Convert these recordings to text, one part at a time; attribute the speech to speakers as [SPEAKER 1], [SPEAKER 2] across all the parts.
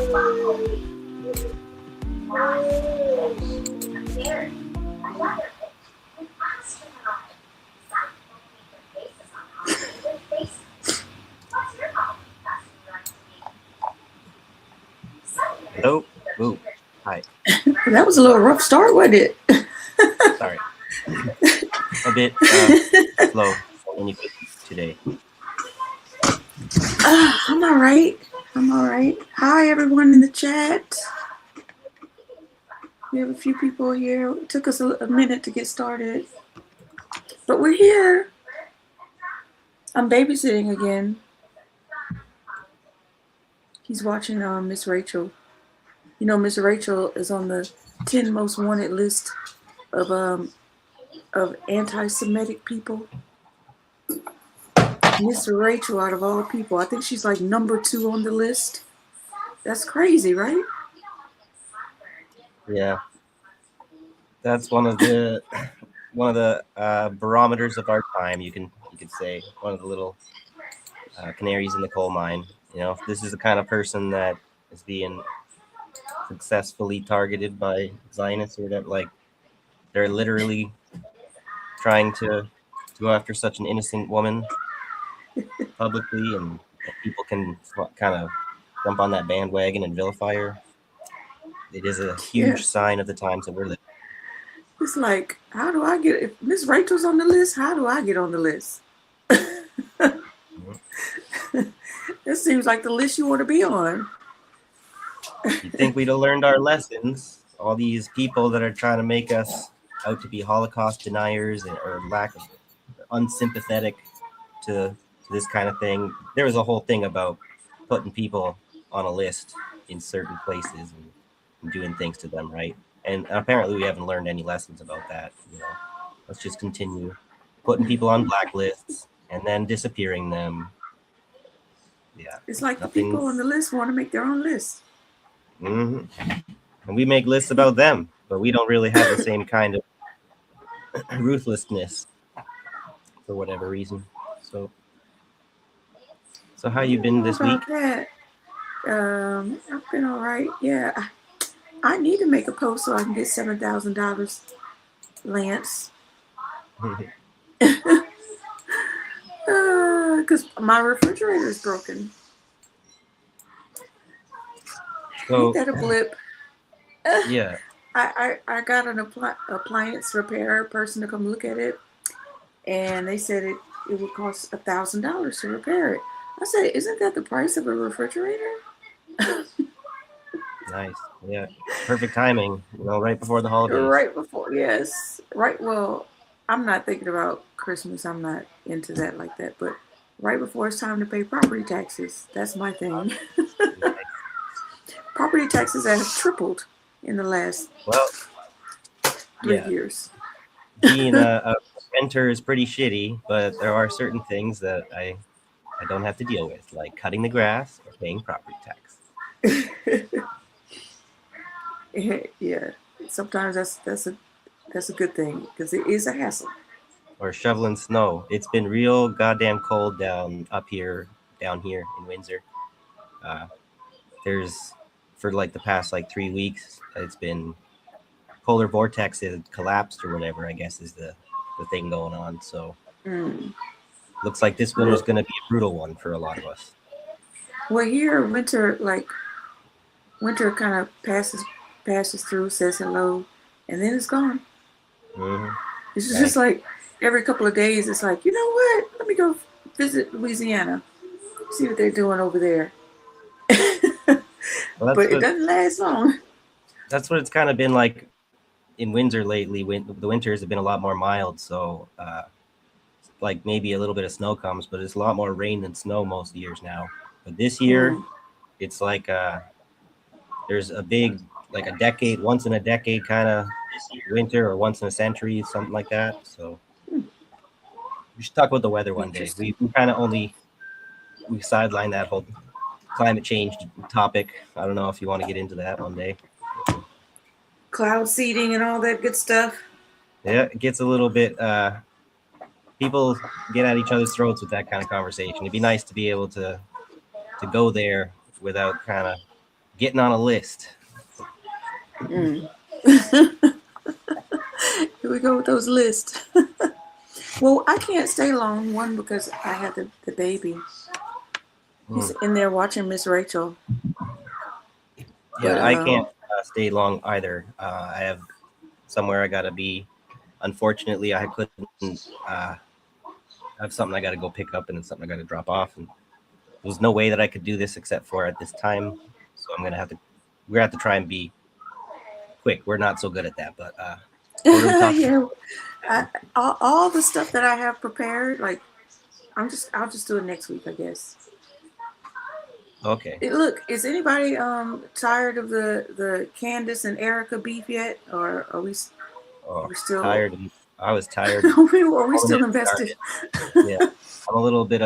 [SPEAKER 1] Hello. Ooh. Hi.
[SPEAKER 2] That was a little rough start, wasn't it?
[SPEAKER 1] Sorry. A bit slow today.
[SPEAKER 2] I'm all right. I'm all right. Hi, everyone in the chat. We have a few people here. It took us a minute to get started, but we're here. I'm babysitting again. He's watching Miss Rachel. You know, Miss Rachel is on the 10 most wanted list of anti-Semitic people. Miss Rachel, out of all people, I think she's like number 2 on the list. That's crazy, right?
[SPEAKER 1] Yeah, that's one of the barometers of our time. You could say one of the little canaries in the coal mine. You know, this is the kind of person that is being successfully targeted by Zionists, or that like they're literally trying to go after such an innocent woman publicly, and people can kind of jump on that bandwagon and vilify her. It is a huge sign of the times that we're living.
[SPEAKER 2] It's like, how do I get, if Miss Rachel's on the list, how do I get on the list? It seems like the list you want to be on.
[SPEAKER 1] You think we'd have learned our lessons? All these people that are trying to make us out to be Holocaust deniers or lack of unsympathetic to this kind of thing. There was a whole thing about putting people on a list in certain places and doing things to them, right? And apparently we haven't learned any lessons about that. You know, let's just continue putting people on blacklists and then disappearing them. Yeah,
[SPEAKER 2] it's like the people on the list want to make their own list.
[SPEAKER 1] Mm-hmm. And we make lists about them, but we don't really have the same kind of ruthlessness for whatever reason. So how you been this week?
[SPEAKER 2] That? I've been all right. Yeah, I need to make a post so I can get $7,000, Lance. Because my refrigerator is broken.
[SPEAKER 1] So,
[SPEAKER 2] ain't that a blip?
[SPEAKER 1] Yeah.
[SPEAKER 2] I got an appliance repair person to come look at it, and they said it would cost $1,000 to repair it. I said, isn't that the price of a refrigerator?
[SPEAKER 1] Nice. Yeah. Perfect timing. You know, right before the holidays.
[SPEAKER 2] Right before, yes. Right. Well, I'm not thinking about Christmas. I'm not into that like that. But right before it's time to pay property taxes, that's my thing. Property taxes have tripled in the last 3 years.
[SPEAKER 1] Being a renter is pretty shitty, but there are certain things that I don't have to deal with, like cutting the grass or paying property tax.
[SPEAKER 2] Yeah, sometimes that's a good thing because it is a hassle.
[SPEAKER 1] Or shoveling snow. It's been real goddamn cold down here in Windsor. There's for like the past 3 weeks, it's been polar vortex has collapsed or whatever, I guess is the thing going on. So looks like this winter is going to be a brutal one for a lot of us.
[SPEAKER 2] Well, here winter kind of passes through, says hello, and then it's gone.
[SPEAKER 1] Mm-hmm.
[SPEAKER 2] It's just like every couple of days, it's like, you know what? Let me go visit Louisiana, see what they're doing over there. But it doesn't last long.
[SPEAKER 1] That's what it's kind of been like in Windsor lately. The winters have been a lot more mild, so like maybe a little bit of snow comes, but it's a lot more rain than snow most years now. But this year, it's like there's a big, like a decade, once in a decade kind of winter, or once in a century, something like that. So we should talk about the weather one day. We kind of we sideline that whole climate change topic. I don't know if you want to get into that one day.
[SPEAKER 2] Cloud seeding and all that good stuff.
[SPEAKER 1] Yeah, it gets a little bit people get at each other's throats with that kind of conversation. It'd be nice to be able to go there without kind of getting on a list.
[SPEAKER 2] Mm. Here we go with those lists. Well, I can't stay long. One, because I have the baby. He's in there watching Miss Rachel.
[SPEAKER 1] Yeah,
[SPEAKER 2] But
[SPEAKER 1] I can't stay long either. I have somewhere I gotta be. Unfortunately, I couldn't. I have something I gotta go pick up and then something I gotta drop off, and there's no way that I could do this except for at this time. So I'm gonna have to. We're gonna have to try and be quick. We're not so good at that, but what are we talking?
[SPEAKER 2] yeah, all the stuff that I have prepared, like I'll just do it next week, I guess.
[SPEAKER 1] Okay.
[SPEAKER 2] Look, is anybody tired of the Candace and Erica beef yet, or are we
[SPEAKER 1] Oh,
[SPEAKER 2] we're still
[SPEAKER 1] tired. I was tired.
[SPEAKER 2] are we
[SPEAKER 1] When
[SPEAKER 2] still
[SPEAKER 1] it
[SPEAKER 2] invested?
[SPEAKER 1] started. Yeah, I'm a little bit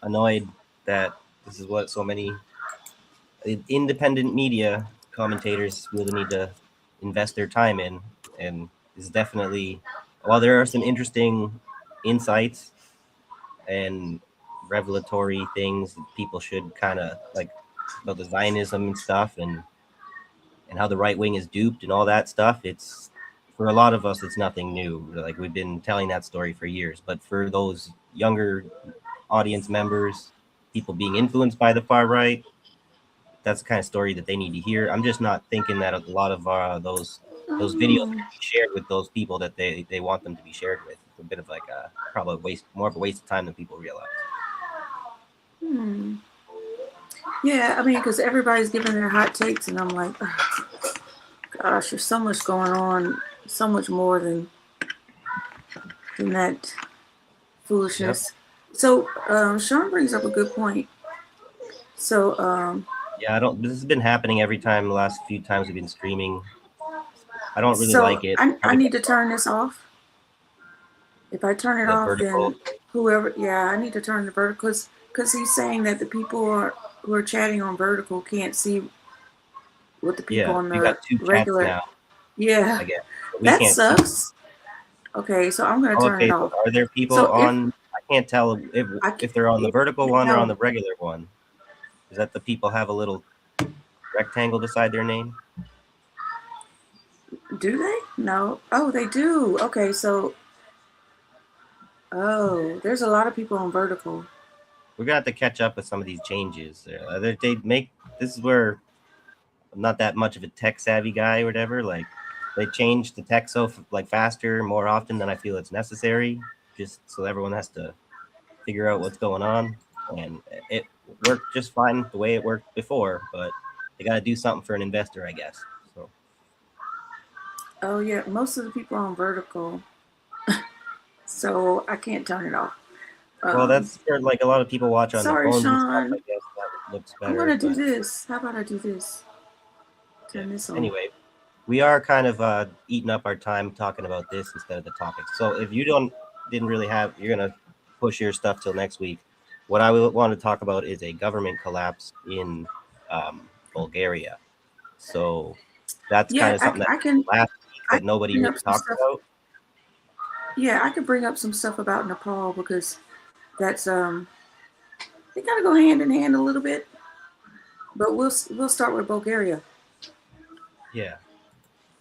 [SPEAKER 1] annoyed that this is what so many independent media commentators really need to invest their time in, and is definitely, while there are some interesting insights and revelatory things that people should kind of like about the Zionism and stuff, and how the right wing is duped and all that stuff. It's, for a lot of us, it's nothing new. Like, we've been telling that story for years, but for those younger audience members, people being influenced by the far right, that's the kind of story that they need to hear. I'm just not thinking that a lot of those videos
[SPEAKER 2] Oh,
[SPEAKER 1] can be shared with those people that they want them to be shared with. It's a bit of like a probably waste, more of a waste of time than people realize.
[SPEAKER 2] hmm. Yeah, I mean, because everybody's giving their hot takes, and I'm like, oh, gosh, there's so much going on, so much more than that
[SPEAKER 1] Yep.
[SPEAKER 2] foolishness. So Sean brings up a good point. So
[SPEAKER 1] Yeah, I don't. This has been happening every time. The last few times we've been streaming, I don't really
[SPEAKER 2] so
[SPEAKER 1] like it.
[SPEAKER 2] I need to turn this off. If I turn it
[SPEAKER 1] The
[SPEAKER 2] off,
[SPEAKER 1] vertical.
[SPEAKER 2] then whoever, yeah, I need to turn the vertical because he's saying that the people who are chatting on vertical can't see what the people
[SPEAKER 1] Yeah,
[SPEAKER 2] on
[SPEAKER 1] we got
[SPEAKER 2] the
[SPEAKER 1] two chats
[SPEAKER 2] regular.
[SPEAKER 1] now,
[SPEAKER 2] Yeah,
[SPEAKER 1] I guess. But we
[SPEAKER 2] that
[SPEAKER 1] can't see.
[SPEAKER 2] sucks. Okay, so I'm gonna
[SPEAKER 1] Oh,
[SPEAKER 2] turn it
[SPEAKER 1] okay, so
[SPEAKER 2] off.
[SPEAKER 1] are there people
[SPEAKER 2] So if
[SPEAKER 1] on? I can't tell
[SPEAKER 2] I
[SPEAKER 1] if they're on the vertical
[SPEAKER 2] can't
[SPEAKER 1] one or on
[SPEAKER 2] tell,
[SPEAKER 1] the regular one. Is that the people have a little rectangle beside their name?
[SPEAKER 2] do they? No. Oh, they do. Okay, so oh, there's a lot of people on vertical.
[SPEAKER 1] We're gonna have to catch up with some of these changes. They make, this is where I'm not that much of a tech savvy guy or whatever. Like, they change the tech so like faster, more often than I feel it's necessary, just so everyone has to figure out what's going on. And it worked just fine the way it worked before, but they got to do something for an investor, I guess. So,
[SPEAKER 2] Oh yeah, most of the people are on vertical, so I can't turn it off.
[SPEAKER 1] well,
[SPEAKER 2] Um,
[SPEAKER 1] that's for like a lot of people watch on their
[SPEAKER 2] sorry,
[SPEAKER 1] phones and stuff. I
[SPEAKER 2] Sean.
[SPEAKER 1] guess that looks
[SPEAKER 2] I'm
[SPEAKER 1] better,
[SPEAKER 2] gonna do
[SPEAKER 1] but
[SPEAKER 2] this. How about I do this?
[SPEAKER 1] yeah.
[SPEAKER 2] Turn this on.
[SPEAKER 1] Anyway, we are kind of eating up our time talking about this instead of the topics. So if you didn't really have, you're gonna push your stuff till next week. What I would want to talk about is a government collapse in Bulgaria. So that's kind
[SPEAKER 2] Yeah,
[SPEAKER 1] of something that
[SPEAKER 2] I can
[SPEAKER 1] last week
[SPEAKER 2] I
[SPEAKER 1] that
[SPEAKER 2] can
[SPEAKER 1] nobody
[SPEAKER 2] bring
[SPEAKER 1] really
[SPEAKER 2] up some
[SPEAKER 1] talked
[SPEAKER 2] stuff.
[SPEAKER 1] about.
[SPEAKER 2] Yeah, I could bring up some stuff about Nepal because that's they kind of go hand in hand a little bit. But we'll start with Bulgaria.
[SPEAKER 1] Yeah.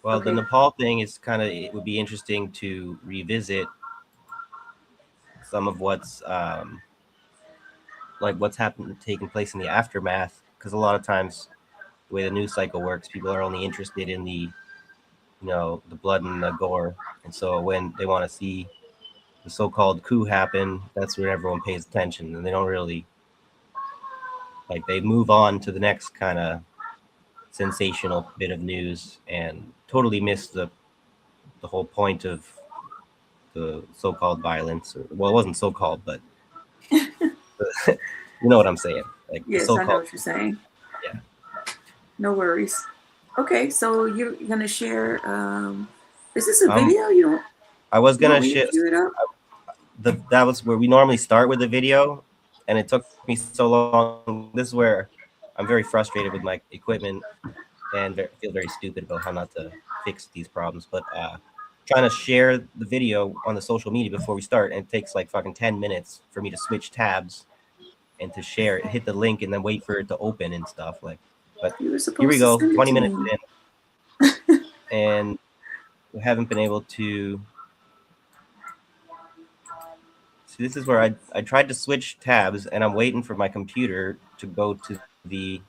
[SPEAKER 1] Well, the
[SPEAKER 2] Okay.
[SPEAKER 1] Nepal thing is kind of, it would be interesting to revisit some of what's happened, taking place in the aftermath, because a lot of times the way the news cycle works, people are only interested in the blood and the gore, and so when they want to see the so-called coup happen, that's when everyone pays attention, and they don't really, like, they move on to the next kind of sensational bit of news and totally miss the whole point of the so-called violence. Or, well, it wasn't so-called, but you know what I'm saying, like the
[SPEAKER 2] Yes, I know
[SPEAKER 1] so-called.
[SPEAKER 2] what you're saying.
[SPEAKER 1] Yeah.
[SPEAKER 2] No worries. Okay, so you're gonna share. Is this a
[SPEAKER 1] um
[SPEAKER 2] video? You don't.
[SPEAKER 1] I was
[SPEAKER 2] You want
[SPEAKER 1] gonna
[SPEAKER 2] me to
[SPEAKER 1] shit
[SPEAKER 2] cue it up?
[SPEAKER 1] that was where we normally start with the video, and it took me so long. This is where I'm very frustrated with my equipment and feel very stupid about how not to fix these problems. But trying to share the video on the social media before we start, and it takes like fucking 10 minutes for me to switch tabs and to share it, hit the link, and then wait for it to open and stuff. Like, But
[SPEAKER 2] You were
[SPEAKER 1] here we
[SPEAKER 2] supposed to
[SPEAKER 1] go,
[SPEAKER 2] send it
[SPEAKER 1] 20
[SPEAKER 2] to
[SPEAKER 1] minutes
[SPEAKER 2] me.
[SPEAKER 1] in, and we haven't been able to. See, this is where I tried to switch tabs, and I'm waiting for my computer to go to the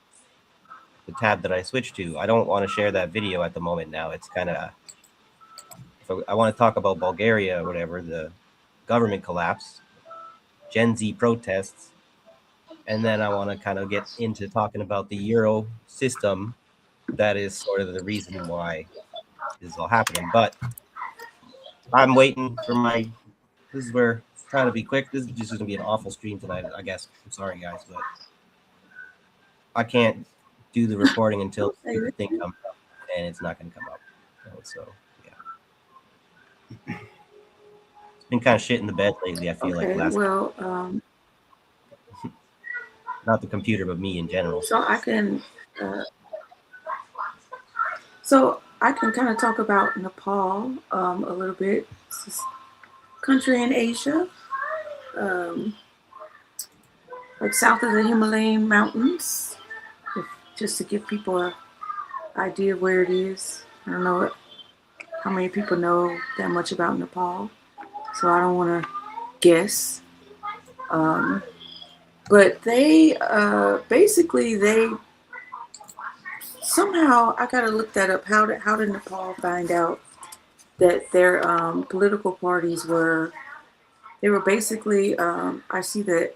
[SPEAKER 1] tab that I switched to. I don't want to share that video at the moment now. It's kind of, if I want to talk about Bulgaria or whatever, the government collapse, Gen Z protests, and then I want to kind of get into talking about the Euro system. That is sort of the reason why this is all happening. But I'm waiting for my. This is where trying to be quick. This is just going to be an awful stream tonight, I guess. I'm sorry, guys, but I can't do the recording until the
[SPEAKER 2] Okay.
[SPEAKER 1] stupid thing comes up, and it's not going to come up. So yeah, it's been kind of shit in the bed lately. I feel like
[SPEAKER 2] Okay.
[SPEAKER 1] last,
[SPEAKER 2] Well,
[SPEAKER 1] not the computer, but me in general.
[SPEAKER 2] so I can. So I can kind of talk about Nepal a little bit. It's this country in Asia, um, like south of the Himalayan mountains, if, just to give people an idea of where it is. I don't know how many people know that much about Nepal, so I don't want to guess. Um, but they basically they somehow I gotta look that up. How did Nepal find out that their political parties were? They were basically. I see the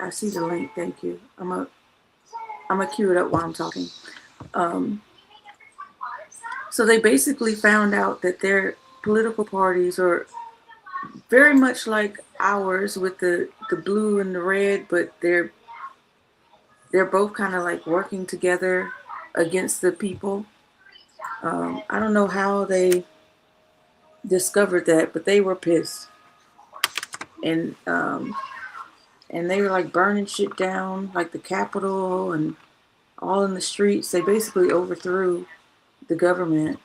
[SPEAKER 2] link. Thank you. I'm gonna cue it up while I'm talking. Um, so they basically found out that their political parties are very much like ours with the blue and the red, but they're both kind of like working together against the people. I don't know how they discovered that, but they were pissed, and and they were like burning shit down, like the Capitol and all in the streets. They basically overthrew the government,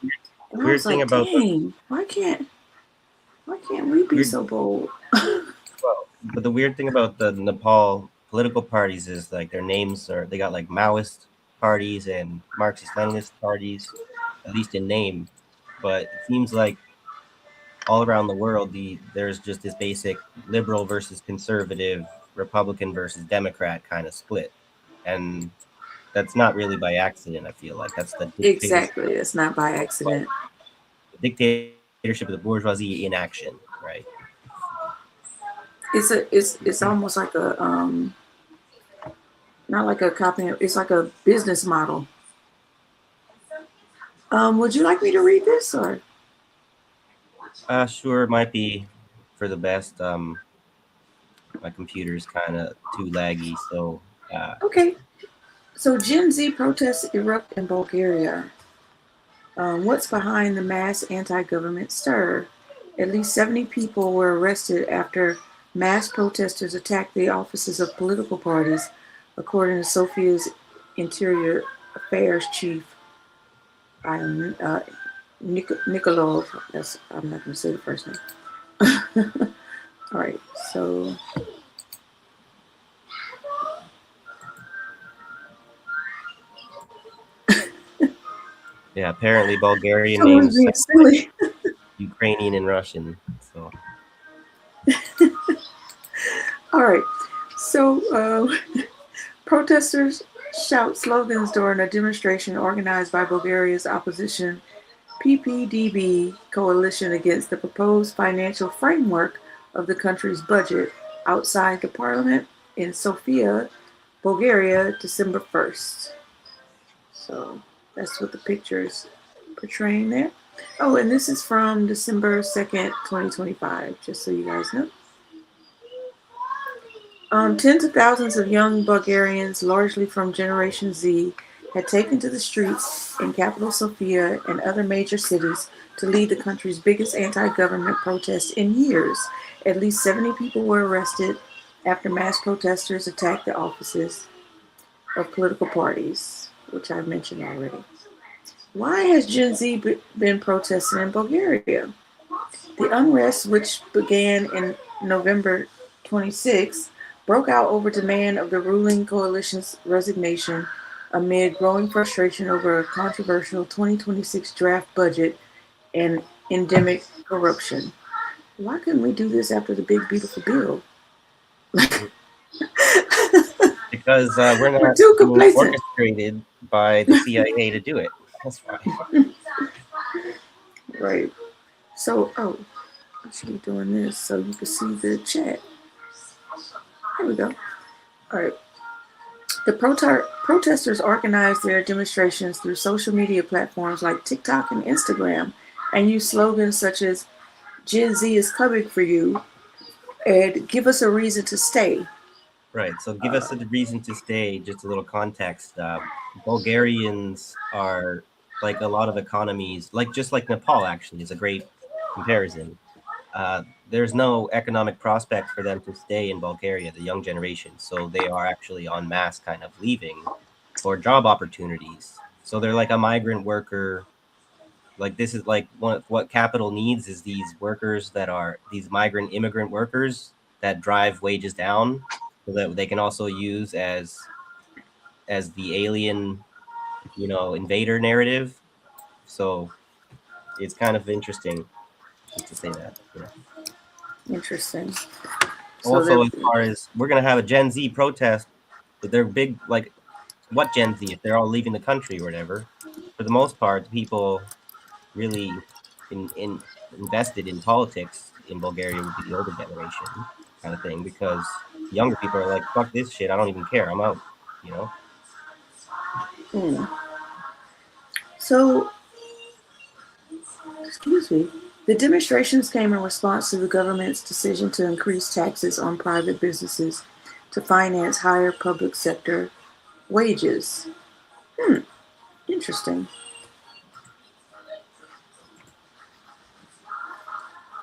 [SPEAKER 2] and I
[SPEAKER 1] Weird
[SPEAKER 2] was
[SPEAKER 1] thing
[SPEAKER 2] like,
[SPEAKER 1] about the
[SPEAKER 2] dang, why can't we be
[SPEAKER 1] weird,
[SPEAKER 2] so bold?
[SPEAKER 1] well, but the weird thing about the Nepal political parties is like their names are, they got like Maoist parties and Marxist Leninist parties, at least in name. But it seems like all around the world, there's just this basic liberal versus conservative, Republican versus Democrat kind of split, and that's not really by accident. I feel like that's the dictatorship,
[SPEAKER 2] Exactly, it's not by accident.
[SPEAKER 1] the dictatorship of the bourgeoisie in action, right?
[SPEAKER 2] It's almost like a not like a copy. It's like a business model. Would you like me to read this or?
[SPEAKER 1] Sure, it might be for the best. My computer's kind of too laggy, so uh,
[SPEAKER 2] Okay. So Gen Z protests erupt in Bulgaria. What's behind the mass anti-government stir? At least 70 people were arrested after mass protesters attacked the offices of political parties, according to Sofia's Interior Affairs chief, Nikolov. I'm not going to say the first name. All right, so
[SPEAKER 1] yeah, apparently Bulgarian
[SPEAKER 2] someone's
[SPEAKER 1] names
[SPEAKER 2] being
[SPEAKER 1] sound like
[SPEAKER 2] silly.
[SPEAKER 1] Ukrainian and Russian. So
[SPEAKER 2] All right, so protesters shout slogans during a demonstration organized by Bulgaria's opposition PPDB coalition against the proposed financial framework of the country's budget outside the parliament in Sofia, Bulgaria, December 1st. So that's what the picture is portraying there. Oh, and this is from December 2nd, 2025, just so you guys know. Tens of thousands of young Bulgarians, largely from Generation Z, had taken to the streets in capital Sofia and other major cities to lead the country's biggest anti-government protest in years. At least 70 people were arrested after mass protesters attacked the offices of political parties, which I've mentioned already. Why has Gen Z been protesting in Bulgaria? The unrest, which began in November 26, broke out over demand of the ruling coalition's resignation amid growing frustration over a controversial 2026 draft budget and endemic corruption. Why couldn't we do this after the big beautiful bill?
[SPEAKER 1] Because we're
[SPEAKER 2] We're
[SPEAKER 1] not
[SPEAKER 2] too
[SPEAKER 1] being
[SPEAKER 2] complacent.
[SPEAKER 1] orchestrated by the CIA to do it. That's why.
[SPEAKER 2] Right. So, oh, I should be doing this so you can see the chat. Here we go. All right. The protesters organized their demonstrations through social media platforms like TikTok and Instagram and used slogans such as Gen Z is coming for you and give us a reason to stay.
[SPEAKER 1] Right. So give us a reason to stay. Just a little context. Bulgarians are like a lot of economies, like just like Nepal. Actually, is a great comparison. There's no economic prospect for them to stay in Bulgaria, the young generation. So they are actually en masse kind of leaving for job opportunities. So they're like a migrant worker. Like this is like what capital needs is these workers that are these migrant immigrant workers that drive wages down so that they can also use as the alien, invader narrative. So it's kind of interesting just to say that.
[SPEAKER 2] Interesting. So
[SPEAKER 1] Also,
[SPEAKER 2] they're
[SPEAKER 1] as far as we're gonna have a Gen Z protest, but they're big like what Gen Z if they're all leaving the country or whatever. For the most part, the people really in invested in politics in Bulgaria would be the older generation kind of thing because younger people are like, fuck this shit, I don't even care, I'm out, you know?
[SPEAKER 2] mm. So excuse me. The demonstrations came in response to the government's decision to increase taxes on private businesses to finance higher public sector wages. Interesting.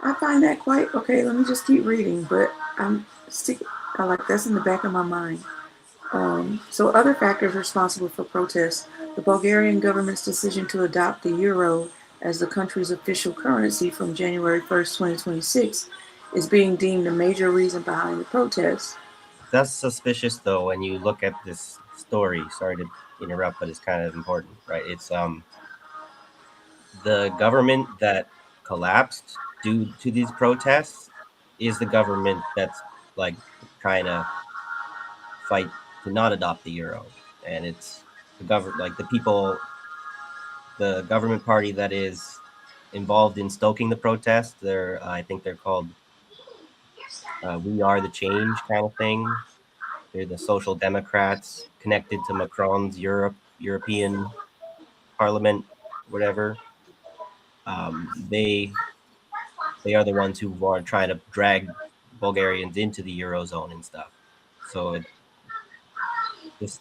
[SPEAKER 2] I find that quite okay. Let me just keep reading, but I'm stick. I like that's in the back of my mind. So other factors responsible for protests: the Bulgarian government's decision to adopt the euro as the country's official currency from January 1st, 2026, is being deemed a major reason behind the protests.
[SPEAKER 1] That's suspicious though when you look at this story. Sorry to interrupt, but it's kind of important, right? It's the government that collapsed due to these protests is the government that's like trying to fight to not adopt the euro, and it's the government, like the government party that is involved in stoking the protest. I think they're called "We Are the Change" kind of thing. They're the Social Democrats connected to Macron's European Parliament, whatever. They are the ones who are trying to drag Bulgarians into the eurozone and stuff. So it just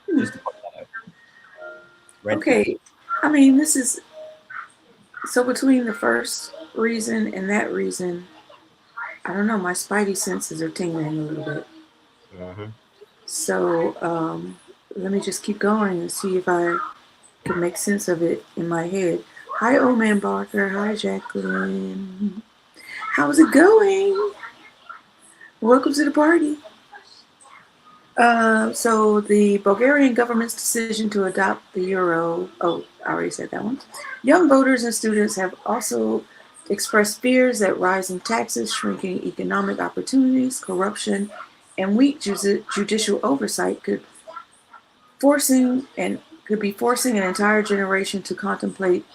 [SPEAKER 2] Hmm.
[SPEAKER 1] just to point that out, red pill.
[SPEAKER 2] Okay, I mean this is so between the first reason and that reason, I don't know. My spidey senses are tingling a little bit.
[SPEAKER 1] Mm-hmm.
[SPEAKER 2] So let me just keep going and see if I can make sense of it in my head. Hi, Old Man Barker. Hi, Jacqueline. How's it going? Welcome to the party. So the Bulgarian government's decision to adopt the euro. Oh, I already said that one. Young voters and students have also expressed fears that rising taxes, shrinking economic opportunities, corruption, and weak judicial oversight forcing and could be forcing an entire generation to contemplate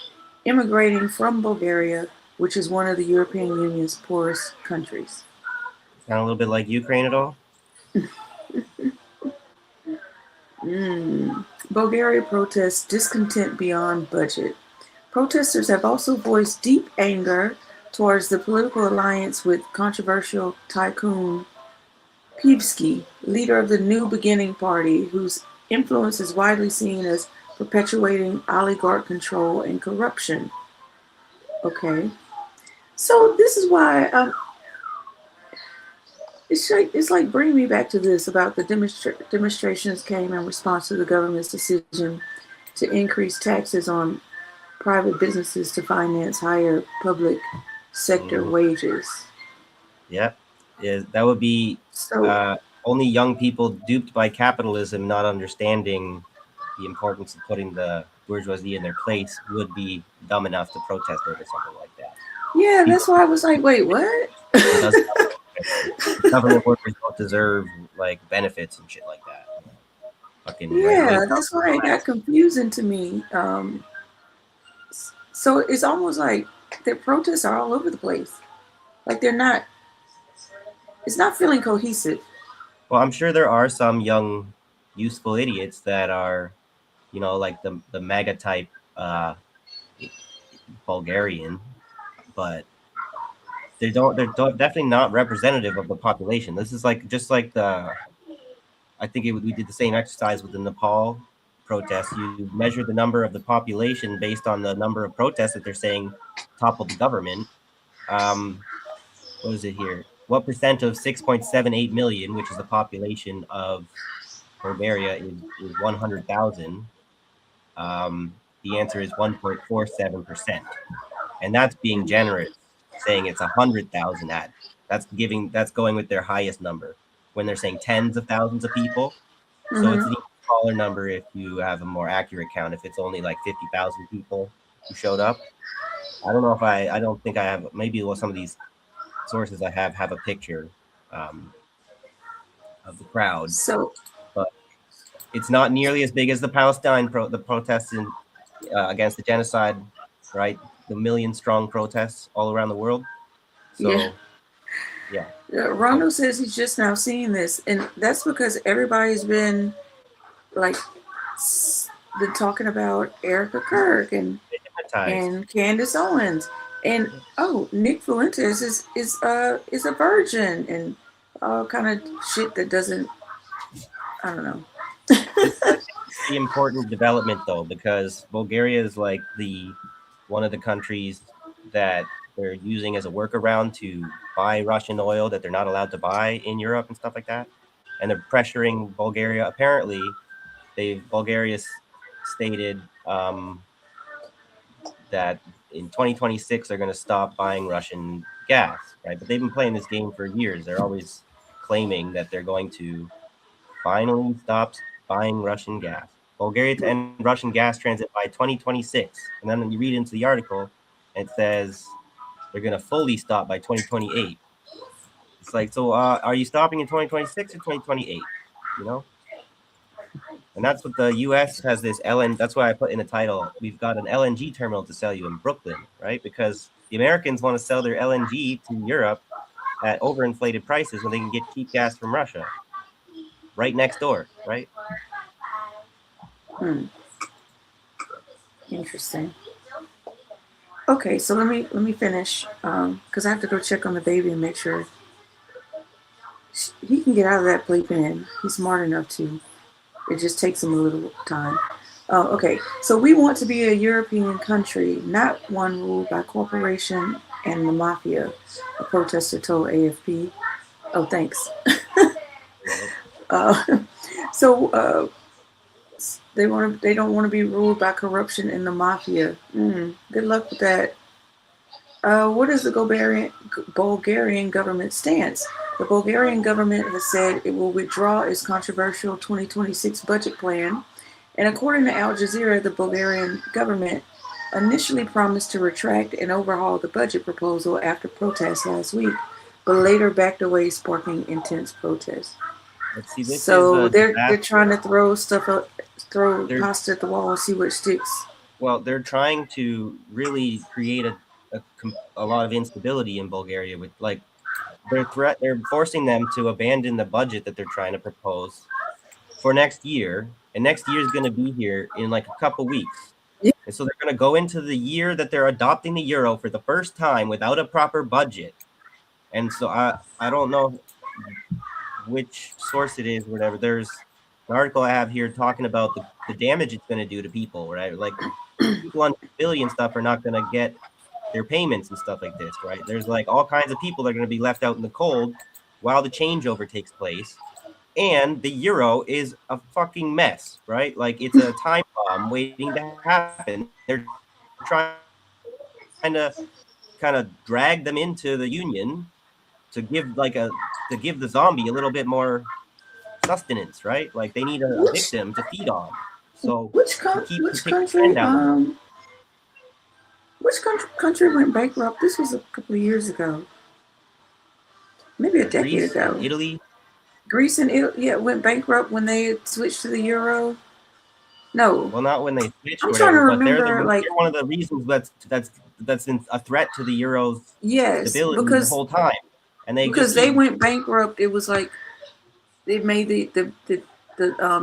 [SPEAKER 2] immigrating from Bulgaria, which is one of the European Union's poorest countries.
[SPEAKER 1] Sound a little bit like Ukraine at all?
[SPEAKER 2] Bulgaria protests discontent beyond budget. Protesters have also voiced deep anger towards the political alliance with controversial tycoon Pevsky, leader of the New Beginning Party, whose influence is widely seen as perpetuating oligarch control and corruption. Okay, so this is why it's like bringing me back to this about the demonstrations came in response to the government's decision to increase taxes on private businesses to finance higher public sector
[SPEAKER 1] Mm-hmm.
[SPEAKER 2] wages.
[SPEAKER 1] Yeah, yeah, that would be
[SPEAKER 2] So,
[SPEAKER 1] uh, only young people duped by capitalism, not understanding. the importance of putting the bourgeoisie in their place would be dumb enough to protest over something like that.
[SPEAKER 2] Yeah,
[SPEAKER 1] People
[SPEAKER 2] that's why I was like, wait, what?
[SPEAKER 1] does government workers don't deserve like benefits and shit like that. Fucking right
[SPEAKER 2] Yeah,
[SPEAKER 1] wing.
[SPEAKER 2] that's why it got confusing to me. So it's almost like their protests are all over the place. Like they're not. It's not feeling cohesive.
[SPEAKER 1] Well, I'm sure there are some young, useful idiots that are, like the MAGA type uh, Bulgarian, but they're definitely not representative of the population. This is like just like I think we did the same exercise with the Nepal protests. You measure the number of the population based on the number of protests that they're saying toppled the government. Um, what is it here? What percent of 6.78 million, which is the population of Bulgaria, is 100,000? The answer is 1.47%, and that's being generous, saying it's 100,000 at. That's going with their highest number when they're saying tens of thousands of people. So it's
[SPEAKER 2] Hmm.
[SPEAKER 1] an even smaller number if you have a more accurate count. If it's only like 50,000 people who showed up, I don't know if I don't think I have. Maybe some of these sources I have a picture um, of the crowd,
[SPEAKER 2] So
[SPEAKER 1] but it's not nearly as big as the protests against the genocide, right? The million strong protests all around the world.
[SPEAKER 2] yeah,
[SPEAKER 1] So yeah, so
[SPEAKER 2] Ronald says he's just now seeing this, and that's because everybody's been like been talking about Erica Kirk
[SPEAKER 1] hypnotized.
[SPEAKER 2] and Candace Owens, and oh, Nick Fuentes is a virgin, and all kind of shit that doesn't. I don't know.
[SPEAKER 1] This is, I think, the important development though, because Bulgaria is like the one of the countries that they're using as a workaround to buy Russian oil that they're not allowed to buy in Europe and stuff like that. And they're pressuring Bulgaria. Apparently, Bulgaria stated that in 2026 they're going to stop buying Russian gas, right? But they've been playing this game for years. They're always claiming that they're going to finally stop buying Russian gas. Bulgaria to end Russian gas transit by 2026. And then you read into the article, and it says they're going to fully stop by 2028. It's like, so are you stopping in 2026 or 2028? You know? And that's what the U.S. has this LN. That's why I put in the title. We've got an LNG terminal to sell you in Brooklyn, right? Because the Americans want to sell their LNG to Europe at overinflated prices when they can get cheap gas from Russia right next door, right?
[SPEAKER 2] Hmm, interesting. Okay, so let me finish because I have to go check on the baby and make sure he can get out of that playpen. He's smart enough to. It just takes him a little time. Okay, so we want to be a European country, not one ruled by corporation and the mafia, a protester told AFP. Oh, thanks.
[SPEAKER 1] Right.
[SPEAKER 2] Uh, so they don't want to be ruled by corruption and the mafia. Good luck with that. What is the Bulgarian government stance? The Bulgarian government has said it will withdraw its controversial 2026 budget plan. And according to Al Jazeera, the Bulgarian government initially promised to retract and overhaul the budget proposal after protests last week, but later backed away, sparking intense protests.
[SPEAKER 1] But see, this is
[SPEAKER 2] So
[SPEAKER 1] a
[SPEAKER 2] they're
[SPEAKER 1] disaster.
[SPEAKER 2] trying to throw stuff up, throw
[SPEAKER 1] They're
[SPEAKER 2] pasta at the wall and see what sticks.
[SPEAKER 1] they're trying to really create a lot of instability in Bulgaria with like they're forcing them to abandon the budget that they're trying to propose for next year, and next year is going to be here in like a couple weeks.
[SPEAKER 2] Yeah.
[SPEAKER 1] And so they're going to go into the year that they're adopting the euro for the first time without a proper budget. And so I don't know which source it is, whatever. There's an article I have here talking about the damage it's going to do to people, right? Like people on disability and stuff are not going to get their payments and stuff like this, right? There's like all kinds of people that are going to be left out in the cold while the changeover takes place. And the euro is a fucking mess, right? Like it's a time bomb waiting to happen. They're trying to kind of drag them into the union to give the zombie a little bit more sustenance, right? Like they need a
[SPEAKER 2] Which
[SPEAKER 1] victim to feed on. So So
[SPEAKER 2] Which
[SPEAKER 1] to
[SPEAKER 2] which
[SPEAKER 1] take the trend
[SPEAKER 2] country
[SPEAKER 1] down,
[SPEAKER 2] which country went bankrupt? This was a couple of years ago, maybe a decade
[SPEAKER 1] Greece and
[SPEAKER 2] ago.
[SPEAKER 1] Italy.
[SPEAKER 2] Greece and Italy, yeah, went bankrupt when they switched to the euro. No,
[SPEAKER 1] Well, not when they switched or
[SPEAKER 2] I'm trying to
[SPEAKER 1] whatever, but
[SPEAKER 2] remember. Like,
[SPEAKER 1] they're one of the reasons that's been a threat to the euro's
[SPEAKER 2] yes,
[SPEAKER 1] stability the whole time, and they just
[SPEAKER 2] because they
[SPEAKER 1] keep.
[SPEAKER 2] went bankrupt. It was like they made the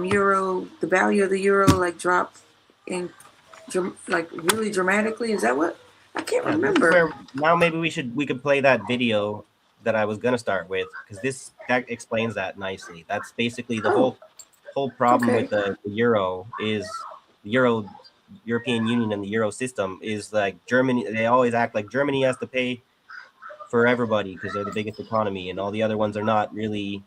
[SPEAKER 2] euro, the value of the euro, like drop in like really dramatically. Is that what? I can't
[SPEAKER 1] Yeah, this is
[SPEAKER 2] remember.
[SPEAKER 1] where now maybe we could play that video that I was gonna start with, because that explains that nicely. That's basically the
[SPEAKER 2] Oh,
[SPEAKER 1] whole problem
[SPEAKER 2] okay.
[SPEAKER 1] with the euro is the European Union and the euro system is like Germany. They always act like Germany has to pay for everybody because they're the biggest economy, and all the other ones are not really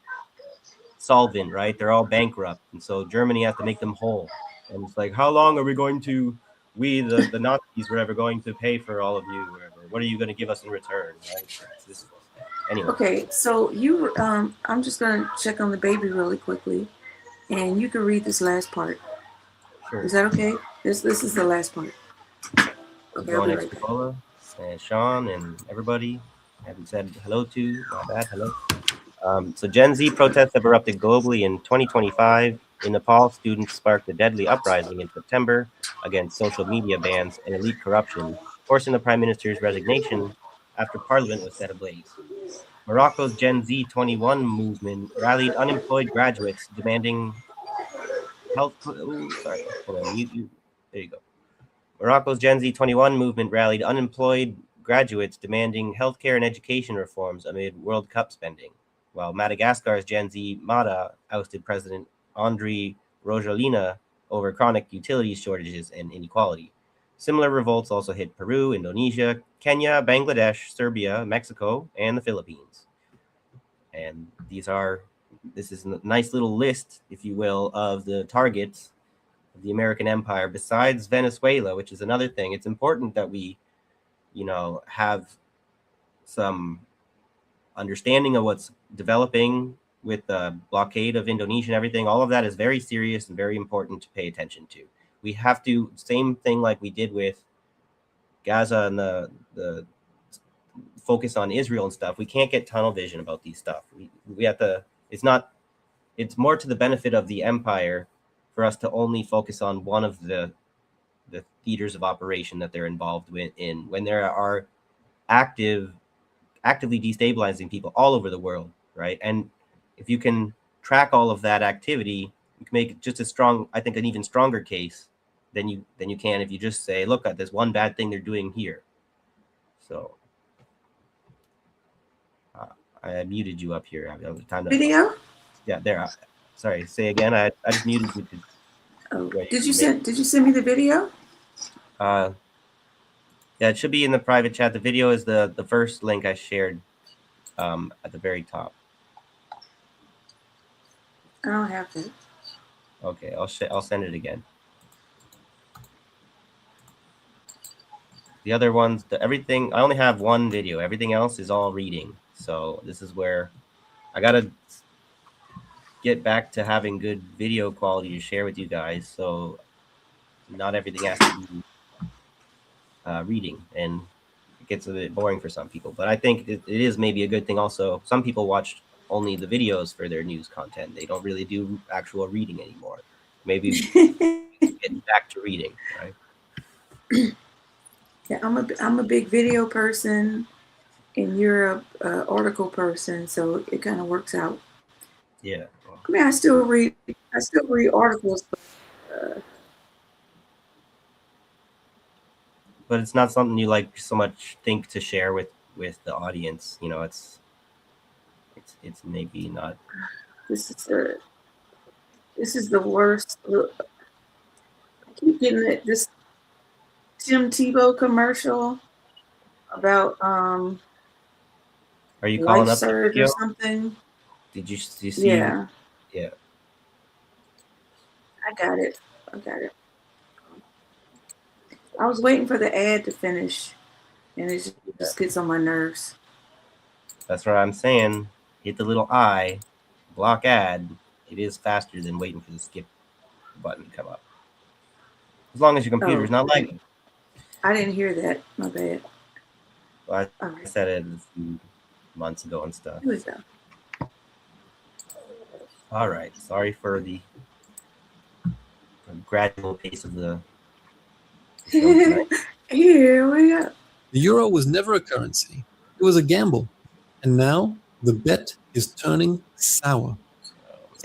[SPEAKER 1] solvent, right? They're all bankrupt, and so Germany has to make them whole. And it's like, how long are we going to, the Nazis, were ever going to pay for all of you? Or what are you going to give us in return, right? It's this, anyway.
[SPEAKER 2] Okay, so I'm just gonna check on the baby really quickly, and you can read this last part. Is
[SPEAKER 1] Sure.
[SPEAKER 2] that okay? This is the last part.
[SPEAKER 1] Keep
[SPEAKER 2] Okay, I'll
[SPEAKER 1] going,
[SPEAKER 2] be right back.
[SPEAKER 1] Extrapola, and Sean, and everybody. I haven't said hello to. My bad. Hello. So Gen Z protests have erupted globally in 2025. In Nepal, students sparked a deadly uprising in September against social media bans and elite corruption, forcing the prime minister's resignation after parliament was set ablaze. Morocco's Gen Z 21 movement rallied unemployed graduates demanding health. Oh, sorry. Hold on. There you go. Morocco's Gen Z 21 movement rallied unemployed graduates demanding healthcare and education reforms amid World Cup spending, while Madagascar's Gen Z Mada ousted President Andry Rajoelina over chronic utilities shortages and inequality. Similar revolts also hit Peru, Indonesia, Kenya, Bangladesh, Serbia, Mexico, and the Philippines. And this is a nice little list, if you will, of the targets of the American empire, besides Venezuela, which is another thing. It's important that we, have some understanding of what's developing with the blockade of Indonesia and everything. All of that is very serious and very important to pay attention to. We have to, same thing like we did with Gaza and the focus on Israel and stuff. We can't get tunnel vision about these stuff. We have to. It's more to the benefit of the empire for us to only focus on one of the theaters of operation that they're involved with in when there are actively destabilizing people all over the world, right? And if you can track all of that activity, you can make just as strong, I think, an even stronger case than you can if you just say, look at this one bad thing they're doing here. So I muted you up here. I have time to.
[SPEAKER 2] Video?
[SPEAKER 1] Yeah, there. Sorry, say again. I just muted you.
[SPEAKER 2] Oh,
[SPEAKER 1] Right,
[SPEAKER 2] did you send me the video?
[SPEAKER 1] uh, yeah, it should be in the private chat. The video is the first link I shared at the very top.
[SPEAKER 2] I don't have that.
[SPEAKER 1] Okay, I'll send it again. The other ones, everything, I only have one video. Everything else is all reading. So this is where I gotta get back to having good video quality to share with you guys. So not everything has to be reading, and it gets a bit boring for some people. But I think it is maybe a good thing also. Some people watch only the videos for their news content. They don't really do actual reading anymore. Maybe get back to reading, right?
[SPEAKER 2] Yeah, I'm a big video person, and you're a article person, so it kind of works out.
[SPEAKER 1] Yeah. Well,
[SPEAKER 2] I mean, I still read articles,
[SPEAKER 1] but it's not something you like so much think to share with the audience. It's maybe not.
[SPEAKER 2] this is the this is the worst. Look, I keep getting this Tim Tebow commercial about
[SPEAKER 1] Are you
[SPEAKER 2] Life
[SPEAKER 1] calling up that
[SPEAKER 2] Surge or
[SPEAKER 1] video?
[SPEAKER 2] something.
[SPEAKER 1] Did you see?
[SPEAKER 2] Yeah,
[SPEAKER 1] Yeah,
[SPEAKER 2] I got it. I got it. I was waiting for the ad to finish, and it
[SPEAKER 1] yeah.
[SPEAKER 2] just gets on my nerves.
[SPEAKER 1] That's what I'm saying. Hit the little I, block ad. It is faster than waiting for the skip button to come up. as long as your computer
[SPEAKER 2] Oh,
[SPEAKER 1] is not
[SPEAKER 2] okay.
[SPEAKER 1] lagging.
[SPEAKER 2] I didn't hear that. My bad.
[SPEAKER 1] Well,
[SPEAKER 2] All
[SPEAKER 1] I
[SPEAKER 2] right.
[SPEAKER 1] said it a few months ago and stuff.
[SPEAKER 2] Here we go.
[SPEAKER 1] All right. Sorry for the gradual pace of the show tonight.
[SPEAKER 2] Here we go.
[SPEAKER 3] The euro was never a currency, it was a gamble. And now the bet is turning sour.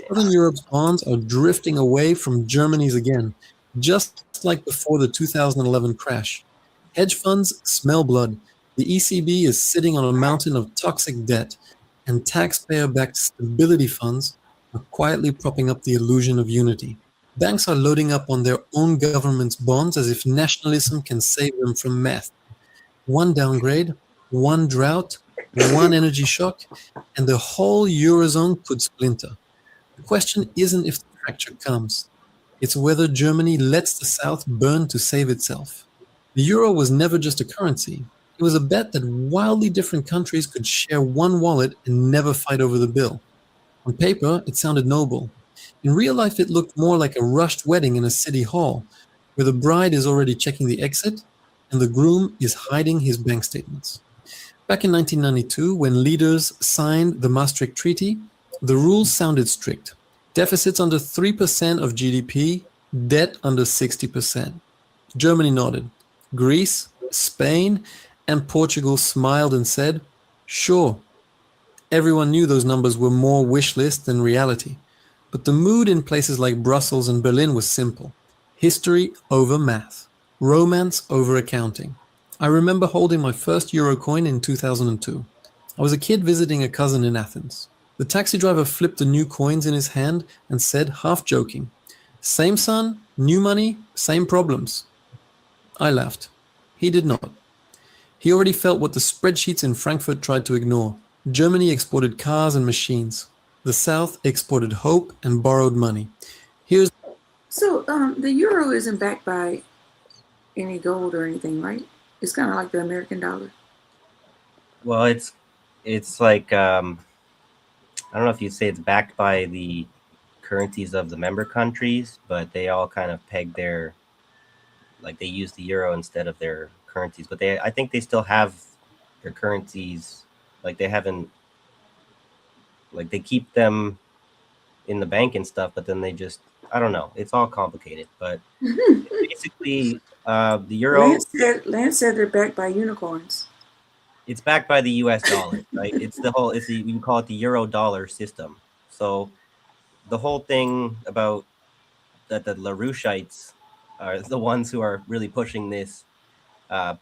[SPEAKER 3] Southern Europe's bonds are drifting away from Germany's again, just like before the 2011 crash. Hedge funds smell blood. The ECB is sitting on a mountain of toxic debt, and taxpayer backed stability funds are quietly propping up the illusion of unity. Banks are loading up on their own government's bonds as if nationalism can save them from meth. One downgrade, one drought, one energy shock, and the whole Eurozone could splinter. The question isn't if the fracture comes, it's whether Germany lets the South burn to save itself. The euro was never just a currency, it was a bet that wildly different countries could share one wallet and never fight over the bill. On paper, it sounded noble. In real life, it looked more like a rushed wedding in a city hall, where the bride is already checking the exit and the groom is hiding his bank statements. Back in 1992, when leaders signed the Maastricht Treaty, the rules sounded strict. Deficits under 3% of GDP, debt under 60%. Germany nodded. Greece, Spain, and Portugal smiled and said, sure. Everyone knew those numbers were more wish list than reality. But the mood in places like Brussels and Berlin was simple. History over math. Romance over accounting. I remember holding my first euro coin in 2002. I was a kid visiting a cousin in Athens. The taxi driver flipped the new coins in his hand and said, half joking, same son, new money, same problems. I laughed. He did not. He already felt what the spreadsheets in Frankfurt tried to ignore. Germany exported cars and machines. The South exported hope and borrowed money. Here's
[SPEAKER 2] So, the euro isn't backed by any gold or anything, right? It's kind of like the American dollar.
[SPEAKER 1] Well, it's like I don't know if you'd say it's backed by the currencies of the member countries, but they all kind of peg their like they use the euro instead of their currencies. But I think they still have their currencies. Like they haven't like they keep them in the bank and stuff, but then they just I don't know. It's all complicated, but basically the euro
[SPEAKER 2] Lance said they're backed by unicorns.
[SPEAKER 1] it's backed by the U.S. dollar, right? We can call it the euro dollar system. So the whole thing about that the LaRouchites are the ones who are really pushing this,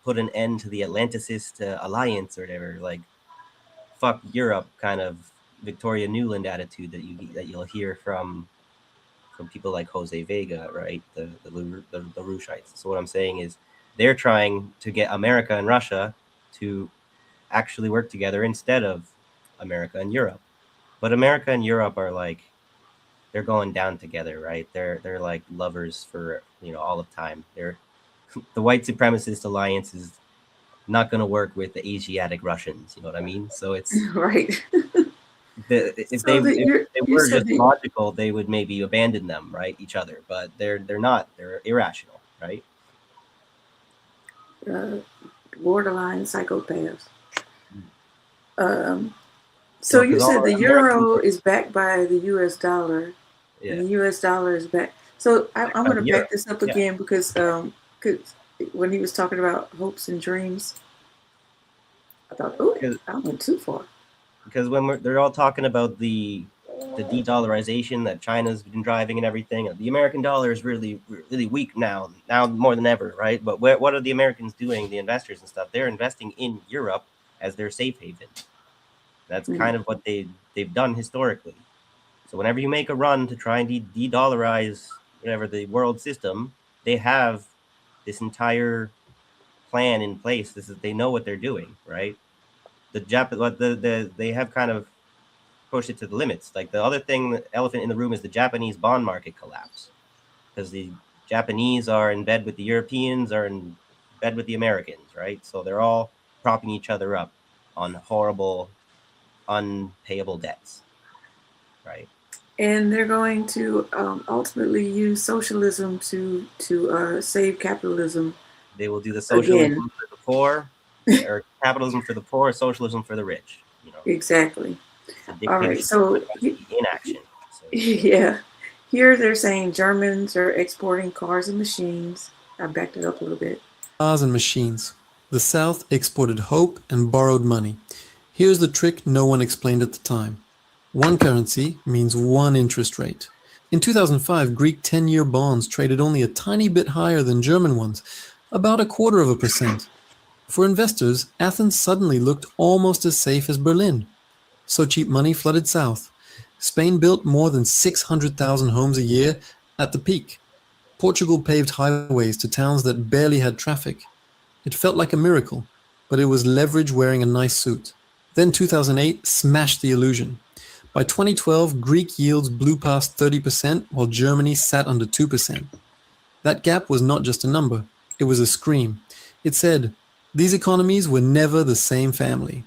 [SPEAKER 1] put an end to the Atlanticist alliance or whatever, like fuck Europe kind of Victoria Newland attitude that you'll hear from people like Jose Vega, right? The LaRouchites. So what I'm saying is they're trying to get America and Russia to actually work together instead of America and Europe. But America and Europe are like they're going down together, right? They're like lovers for all of time. They're the white supremacist alliance is not going to work with the Asiatic Russians. You know what I mean? So it's
[SPEAKER 2] Right.
[SPEAKER 1] if
[SPEAKER 2] So that
[SPEAKER 1] they
[SPEAKER 2] you
[SPEAKER 1] were
[SPEAKER 2] said
[SPEAKER 1] just
[SPEAKER 2] the
[SPEAKER 1] logical, they would maybe abandon them, right? Each other, but they're not. They're irrational, right?
[SPEAKER 2] uh, borderline psychopaths. Um, so
[SPEAKER 1] So
[SPEAKER 2] you
[SPEAKER 1] because all
[SPEAKER 2] said the
[SPEAKER 1] Americans
[SPEAKER 2] euro
[SPEAKER 1] are
[SPEAKER 2] is backed by the U.S. dollar, and
[SPEAKER 1] yeah
[SPEAKER 2] the U.S. dollar is back. So I'm
[SPEAKER 1] by
[SPEAKER 2] going to
[SPEAKER 1] the euro,
[SPEAKER 2] back this up
[SPEAKER 1] yeah.
[SPEAKER 2] again because 'cause when he was talking about hopes and dreams, I thought, oh,
[SPEAKER 1] Because
[SPEAKER 2] I went too far.
[SPEAKER 1] when they're all talking about the de-dollarization that China's been driving and everything. The American dollar is really weak now more than ever, right? But what are the Americans doing? The investors and stuff, they're investing in Europe as their safe haven. That's
[SPEAKER 2] Mm.
[SPEAKER 1] kind of what they've done historically. So whenever you make a run to try and de-dollarize whatever the world system, they have this entire plan in place. They know what they're doing, right? They have kind of push it to the limits. Like the other thing, the elephant in the room is the Japanese bond market collapse because the Japanese are in bed with the Europeans, are in bed with the Americans, right? So they're all propping each other up on horrible, unpayable debts, right?
[SPEAKER 2] and they're going to ultimately use socialism to save capitalism
[SPEAKER 1] They will do the
[SPEAKER 2] again.
[SPEAKER 1] socialism for the poor, or capitalism for the poor, or socialism for the rich. You know,
[SPEAKER 2] Exactly.
[SPEAKER 1] it's a
[SPEAKER 2] All right.
[SPEAKER 1] dictatorship
[SPEAKER 2] So
[SPEAKER 1] in action. So
[SPEAKER 2] yeah, here they're saying Germans are exporting cars and machines. I backed it up a little bit.
[SPEAKER 3] Cars and machines. The South exported hope and borrowed money. Here's the trick no one explained at the time. One currency means one interest rate. In 2005, Greek 10-year bonds traded only a tiny bit higher than German ones, about 0.25%. For investors, Athens suddenly looked almost as safe as Berlin. So cheap money flooded south. Spain built more than 600,000 homes a year at the peak. Portugal paved highways to towns that barely had traffic. It felt like a miracle, but it was leverage wearing a nice suit. Then 2008 smashed the illusion. By 2012, Greek yields blew past 30% while Germany sat under 2%. That gap was not just a number, it was a scream. It said, these economies were never the same family.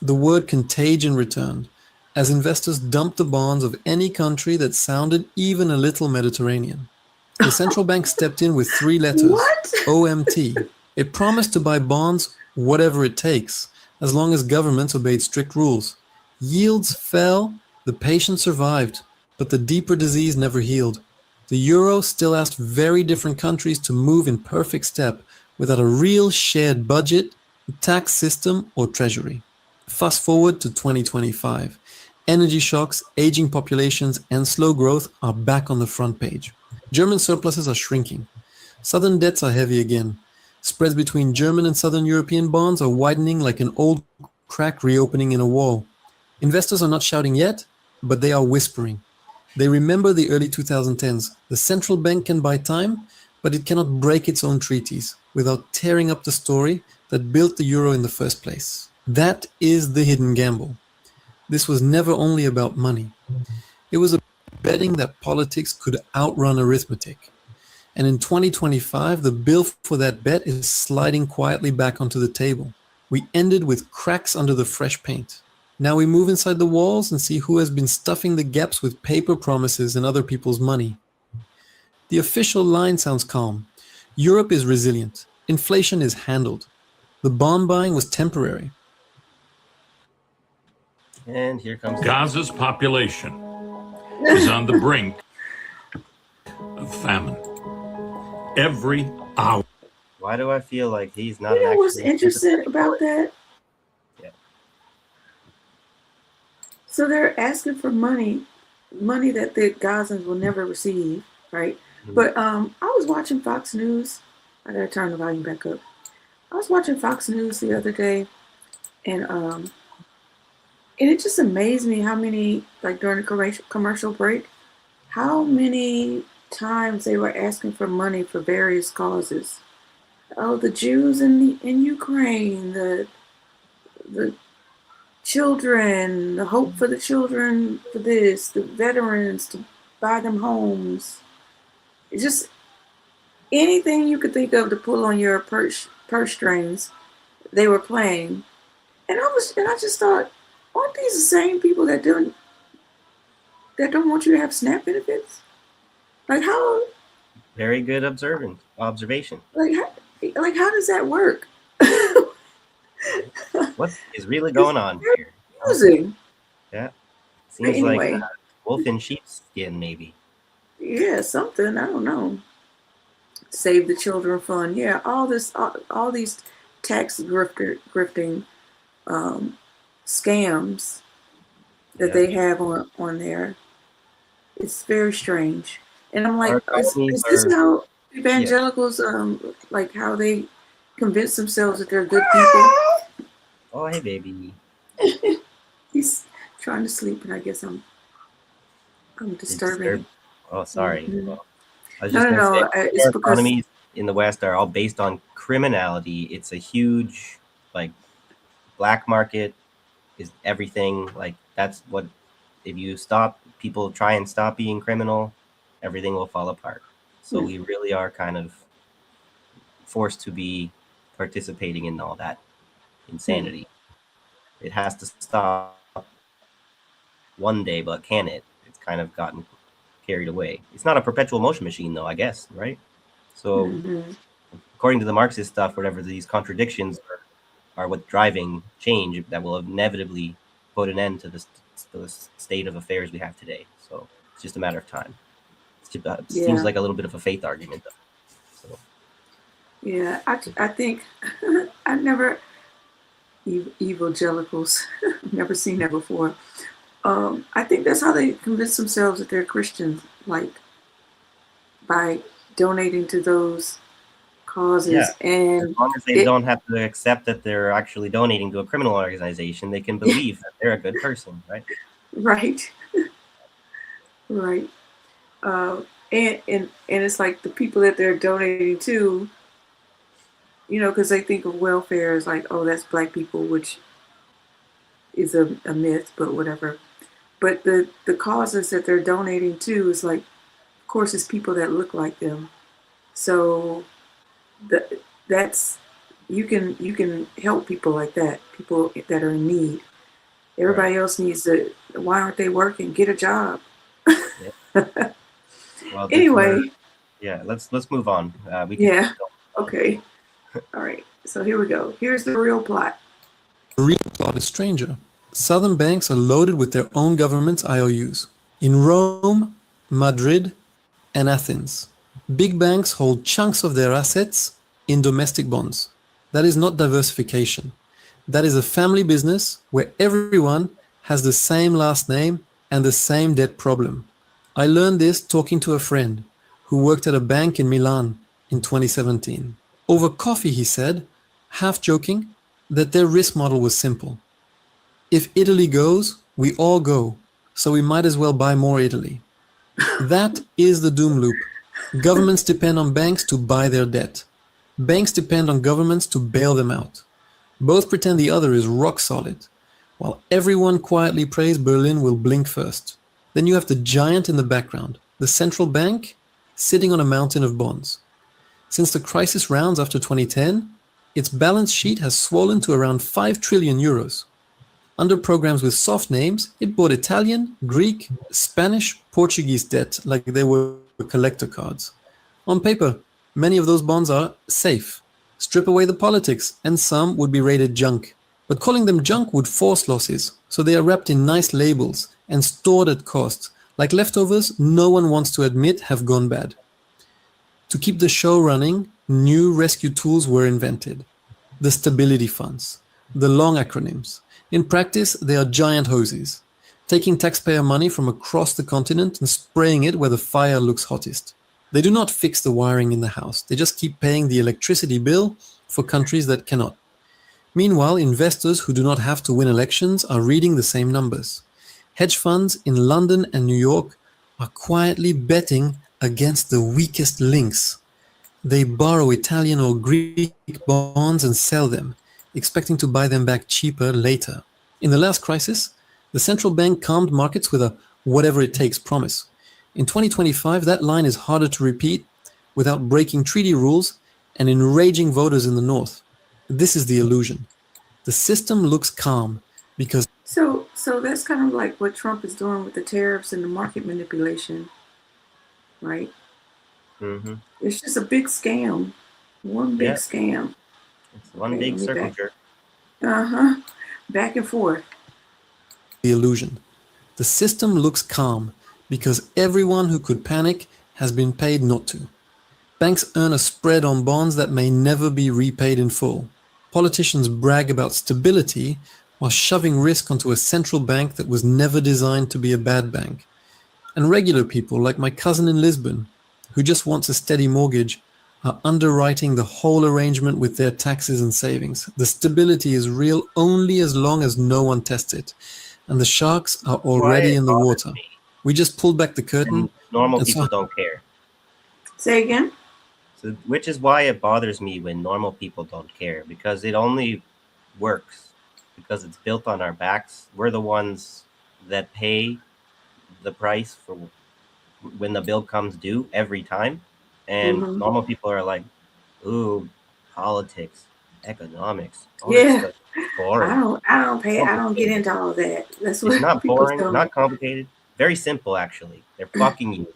[SPEAKER 3] The word contagion returned as investors dumped the bonds of any country that sounded even a little Mediterranean. The central bank stepped in with three letters,
[SPEAKER 2] What?
[SPEAKER 3] OMT. It promised to buy bonds whatever it takes, as long as governments obeyed strict rules. Yields fell, the patient survived, but the deeper disease never healed. The euro still asked very different countries to move in perfect step without a real shared budget, tax system, or treasury. Fast forward to 2025. Energy shocks, aging populations, and slow growth are back on the front page. German surpluses are shrinking. Southern debts are heavy again. Spreads between German and Southern European bonds are widening like an old crack reopening in a wall. Investors are not shouting yet, but they are whispering. They remember the early 2010s. The central bank can buy time, but it cannot break its own treaties without tearing up the story that built the euro in the first place. That is the hidden gamble. This was never only about money. It was about betting that politics could outrun arithmetic. And in 2025, the bill for that bet is sliding quietly back onto the table. We ended with cracks under the fresh paint. Now we move inside the walls and see who has been stuffing the gaps with paper promises and other people's money. The official line sounds calm. Europe is resilient. Inflation is handled. The bond buying was temporary.
[SPEAKER 1] and here comes
[SPEAKER 4] Gaza's population is on the brink of famine. Every hour.
[SPEAKER 1] Why do I feel like he's not
[SPEAKER 2] You know what's
[SPEAKER 1] actually
[SPEAKER 2] interesting about that?
[SPEAKER 1] Yeah.
[SPEAKER 2] So they're asking for money that the Gazans will never receive, right?
[SPEAKER 1] Mhm.
[SPEAKER 2] But I was watching Fox News. I gotta turn the volume back up. I was watching Fox News the other day, and it just amazed me how many, like during the commercial break, how many times they were asking for money for various causes. Oh, the Jews in Ukraine, the children, the hope for the children for this, the veterans to buy them homes. It's just anything you could think of to pull on your purse strings, they were playing. And I just thought, aren't these the same people that don't want you to have SNAP benefits? Like how
[SPEAKER 1] very good observation.
[SPEAKER 2] like how does that work?
[SPEAKER 1] What is really going on here?
[SPEAKER 2] Confusing.
[SPEAKER 1] Yeah,
[SPEAKER 2] But
[SPEAKER 1] seems
[SPEAKER 2] anyway,
[SPEAKER 1] like wolf in sheep's skin, maybe.
[SPEAKER 2] yeah, something, I don't know. Save the Children Fund. Yeah, all these tax grifting scams that
[SPEAKER 1] Yeah.
[SPEAKER 2] they have on there. It's very strange. And I'm
[SPEAKER 1] Our
[SPEAKER 2] like,
[SPEAKER 1] economies
[SPEAKER 2] is this
[SPEAKER 1] are
[SPEAKER 2] how evangelicals like how they convince themselves that they're good people?
[SPEAKER 1] Oh, hey, baby.
[SPEAKER 2] He's trying to sleep, and I guess I'm
[SPEAKER 1] It
[SPEAKER 2] disturbing
[SPEAKER 1] disturbed.
[SPEAKER 2] him.
[SPEAKER 1] Oh, sorry.
[SPEAKER 2] Mhm.
[SPEAKER 1] Well, I was
[SPEAKER 2] No,
[SPEAKER 1] just
[SPEAKER 2] no,
[SPEAKER 1] gonna say
[SPEAKER 2] no. It's
[SPEAKER 1] our
[SPEAKER 2] because
[SPEAKER 1] economies in the West are all based on criminality. It's a huge, like, black market is everything. Like, that's what, if you stop people try and stop being criminal, everything will fall apart. So we really are kind of forced to be participating in all that insanity. It has to stop one day, but can it? It's kind of gotten carried away. It's not a perpetual motion machine, though, I guess, right? So, according to the Marxist stuff, whatever, these contradictions are what driving change that will inevitably put an end to the state of affairs we have today. So it's just a matter of time. It seems like a little bit of a faith argument, though. So.
[SPEAKER 2] Yeah, I think I never evangelicals. I've never seen that before. I think that's how they convince themselves that they're Christians, like by donating to those causes.
[SPEAKER 1] Yeah.
[SPEAKER 2] And
[SPEAKER 1] as long as they don't have to accept that they're actually donating to a criminal organization, they can believe that they're a good person, right?
[SPEAKER 2] Right. Right. And it's like the people that they're donating to, you know, because they think of welfare as like, oh, that's black people, which is a myth, but whatever. But the causes that they're donating to is like, of course, it's people that look like them. So that's you can help people like that, people that are in need. Everybody else needs to. Why aren't they working? Get a job.
[SPEAKER 1] Yeah. Well,
[SPEAKER 2] anyway.
[SPEAKER 1] Yeah, let's move on.
[SPEAKER 2] Okay. All right. So here we go. Here's the real plot.
[SPEAKER 3] The real plot is stranger. Southern banks are loaded with their own government's IOUs. In Rome, Madrid, and Athens, big banks hold chunks of their assets in domestic bonds. That is not diversification. That is a family business where everyone has the same last name and the same debt problem. I learned this talking to a friend who worked at a bank in Milan in 2017. Over coffee, he said, half joking, that their risk model was simple. If Italy goes, we all go, so we might as well buy more Italy. That is the doom loop. Governments depend on banks to buy their debt. Banks depend on governments to bail them out. Both pretend the other is rock solid, while everyone quietly prays Berlin will blink first. Then you have the giant in the background, the central bank, sitting on a mountain of bonds. Since the crisis rounds after 2010, its balance sheet has swollen to around 5 trillion euros. Under programs with soft names, it bought Italian, Greek, Spanish, Portuguese debt like they were collector cards. On paper, many of those bonds are safe. Strip away the politics, and some would be rated junk. But calling them junk would force losses, so they are wrapped in nice labels and stored at cost, like leftovers no one wants to admit have gone bad. To keep the show running, new rescue tools were invented. The stability funds, the long acronyms. In practice, they are giant hoses, taking taxpayer money from across the continent and spraying it where the fire looks hottest. They do not fix the wiring in the house. They just keep paying the electricity bill for countries that cannot. Meanwhile, investors who do not have to win elections are reading the same numbers. Hedge funds in London and New York are quietly betting against the weakest links. They borrow Italian or Greek bonds and sell them, expecting to buy them back cheaper later. In the last crisis, the central bank calmed markets with a whatever it takes promise. In 2025, that line is harder to repeat without breaking treaty rules and enraging voters in the north. This is the illusion. The system looks calm because...
[SPEAKER 2] So that's kind of like what Trump is doing with the tariffs and the market manipulation, right?
[SPEAKER 1] Mm-hmm.
[SPEAKER 2] It's just a big scam. One big scam.
[SPEAKER 1] It's one big circle jerk.
[SPEAKER 2] Back and forth.
[SPEAKER 3] The illusion. The system looks calm because everyone who could panic has been paid not to. Banks earn a spread on bonds that may never be repaid in full. Politicians brag about stability while shoving risk onto a central bank that was never designed to be a bad bank. And regular people like my cousin in Lisbon, who just wants a steady mortgage, are underwriting the whole arrangement with their taxes and savings. The stability is real only as long as no one tests it. And the sharks are already in the water. We just pulled back the curtain.
[SPEAKER 1] And normal people don't care.
[SPEAKER 2] Say again?
[SPEAKER 1] So, which is why it bothers me when normal people don't care, because it only works because it's built on our backs. We're the ones that pay the price for when the bill comes due every time. And normal people are like, ooh, politics, economics.
[SPEAKER 2] Yeah.
[SPEAKER 1] Boring.
[SPEAKER 2] I don't pay. I don't get into all that. That's what
[SPEAKER 1] it's not
[SPEAKER 2] people
[SPEAKER 1] boring,
[SPEAKER 2] tell me.
[SPEAKER 1] not complicated. very simple, actually. They're fucking you,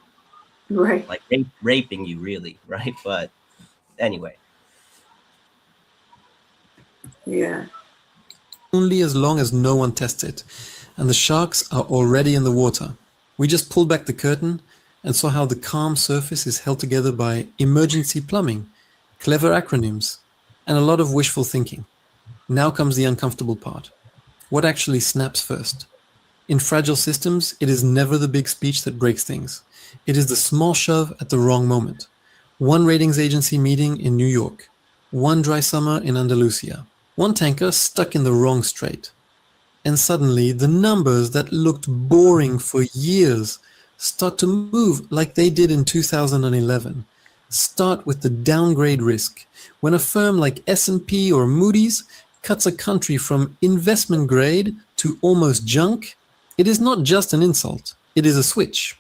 [SPEAKER 2] Right.
[SPEAKER 1] like raping you, really, right? But anyway,
[SPEAKER 2] Yeah.
[SPEAKER 3] Only as long as no one tests it, and the sharks are already in the water. We just pulled back the curtain and saw how the calm surface is held together by emergency plumbing, clever acronyms, and a lot of wishful thinking. Now comes the uncomfortable part. What actually snaps first? In fragile systems, it is never the big speech that breaks things. It is the small shove at the wrong moment. One ratings agency meeting in New York, one dry summer in Andalusia, one tanker stuck in the wrong strait. And suddenly, the numbers that looked boring for years start to move like they did in 2011. Start with the downgrade risk. When a firm like S&P or Moody's cuts a country from investment grade to almost junk, it is not just an insult, it is a switch.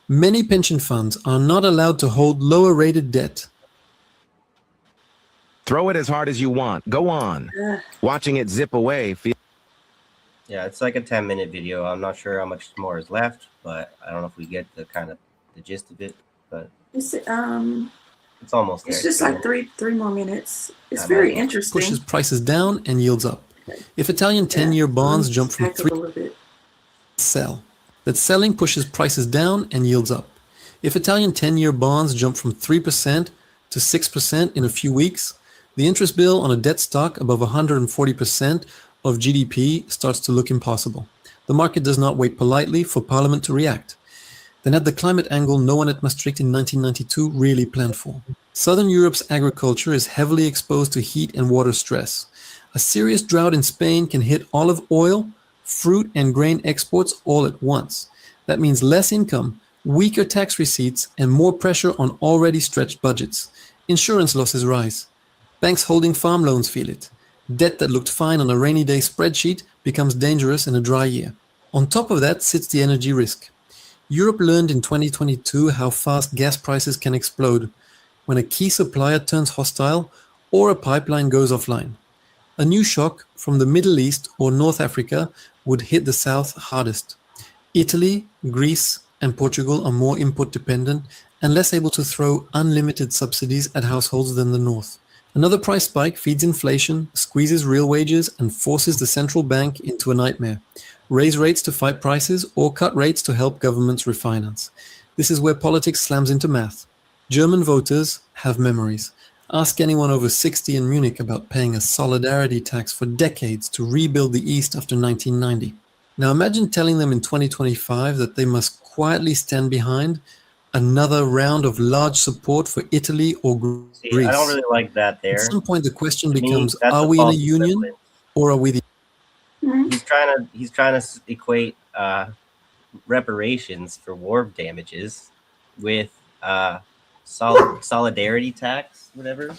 [SPEAKER 3] Many pension funds are not allowed to hold lower rated debt.
[SPEAKER 5] Throw it as hard as you want. Go on.
[SPEAKER 2] Ugh.
[SPEAKER 5] Watching it zip away feels
[SPEAKER 1] yeah, it's like a 10-minute video. I'm not sure how much more is left, but I don't know if we get the gist of it. But
[SPEAKER 2] It's
[SPEAKER 1] it's almost there.
[SPEAKER 2] it's just like three more minutes. It's
[SPEAKER 1] I
[SPEAKER 2] very
[SPEAKER 1] imagine.
[SPEAKER 2] interesting.
[SPEAKER 3] Pushes prices down and yields up. If Italian 10-year bonds jump from
[SPEAKER 2] back up
[SPEAKER 3] 3
[SPEAKER 2] a little bit.
[SPEAKER 3] sell. That selling pushes prices down and yields up. If Italian 10-year bonds jump from 3% to 6% in a few weeks, the interest bill on a debt stock above 140% of GDP starts to look impossible. The market does not wait politely for Parliament to react. Then add the climate angle no one at Maastricht in 1992 really planned for. Southern Europe's agriculture is heavily exposed to heat and water stress. A serious drought in Spain can hit olive oil, fruit and grain exports all at once. That means less income, weaker tax receipts, and more pressure on already stretched budgets. Insurance losses rise. Banks holding farm loans feel it. Debt that looked fine on a rainy day spreadsheet becomes dangerous in a dry year. On top of that sits the energy risk. Europe learned in 2022 how fast gas prices can explode when a key supplier turns hostile or a pipeline goes offline. A new shock from the Middle East or North Africa would hit the south hardest. Italy, Greece, and Portugal are more import dependent and less able to throw unlimited subsidies at households than the north. Another price spike feeds inflation, squeezes real wages, and forces the central bank into a nightmare. Raise rates to fight prices or cut rates to help governments refinance. This is where politics slams into math. German voters have memories. Ask anyone over 60 in Munich about paying a solidarity tax for decades to rebuild the East after 1990. Now imagine telling them in 2025 that they must quietly stand behind another round of large support for Italy or
[SPEAKER 1] See,
[SPEAKER 3] Greece.
[SPEAKER 1] I don't really like that
[SPEAKER 3] At
[SPEAKER 1] there.
[SPEAKER 3] some point the question
[SPEAKER 1] To me,
[SPEAKER 3] becomes,
[SPEAKER 1] that's
[SPEAKER 3] are
[SPEAKER 1] a
[SPEAKER 3] we in a
[SPEAKER 1] false
[SPEAKER 3] union
[SPEAKER 1] equivalent.
[SPEAKER 3] or are we the
[SPEAKER 2] Mhm.
[SPEAKER 1] He's trying to equate reparations for war damages with solidarity tax, whatever.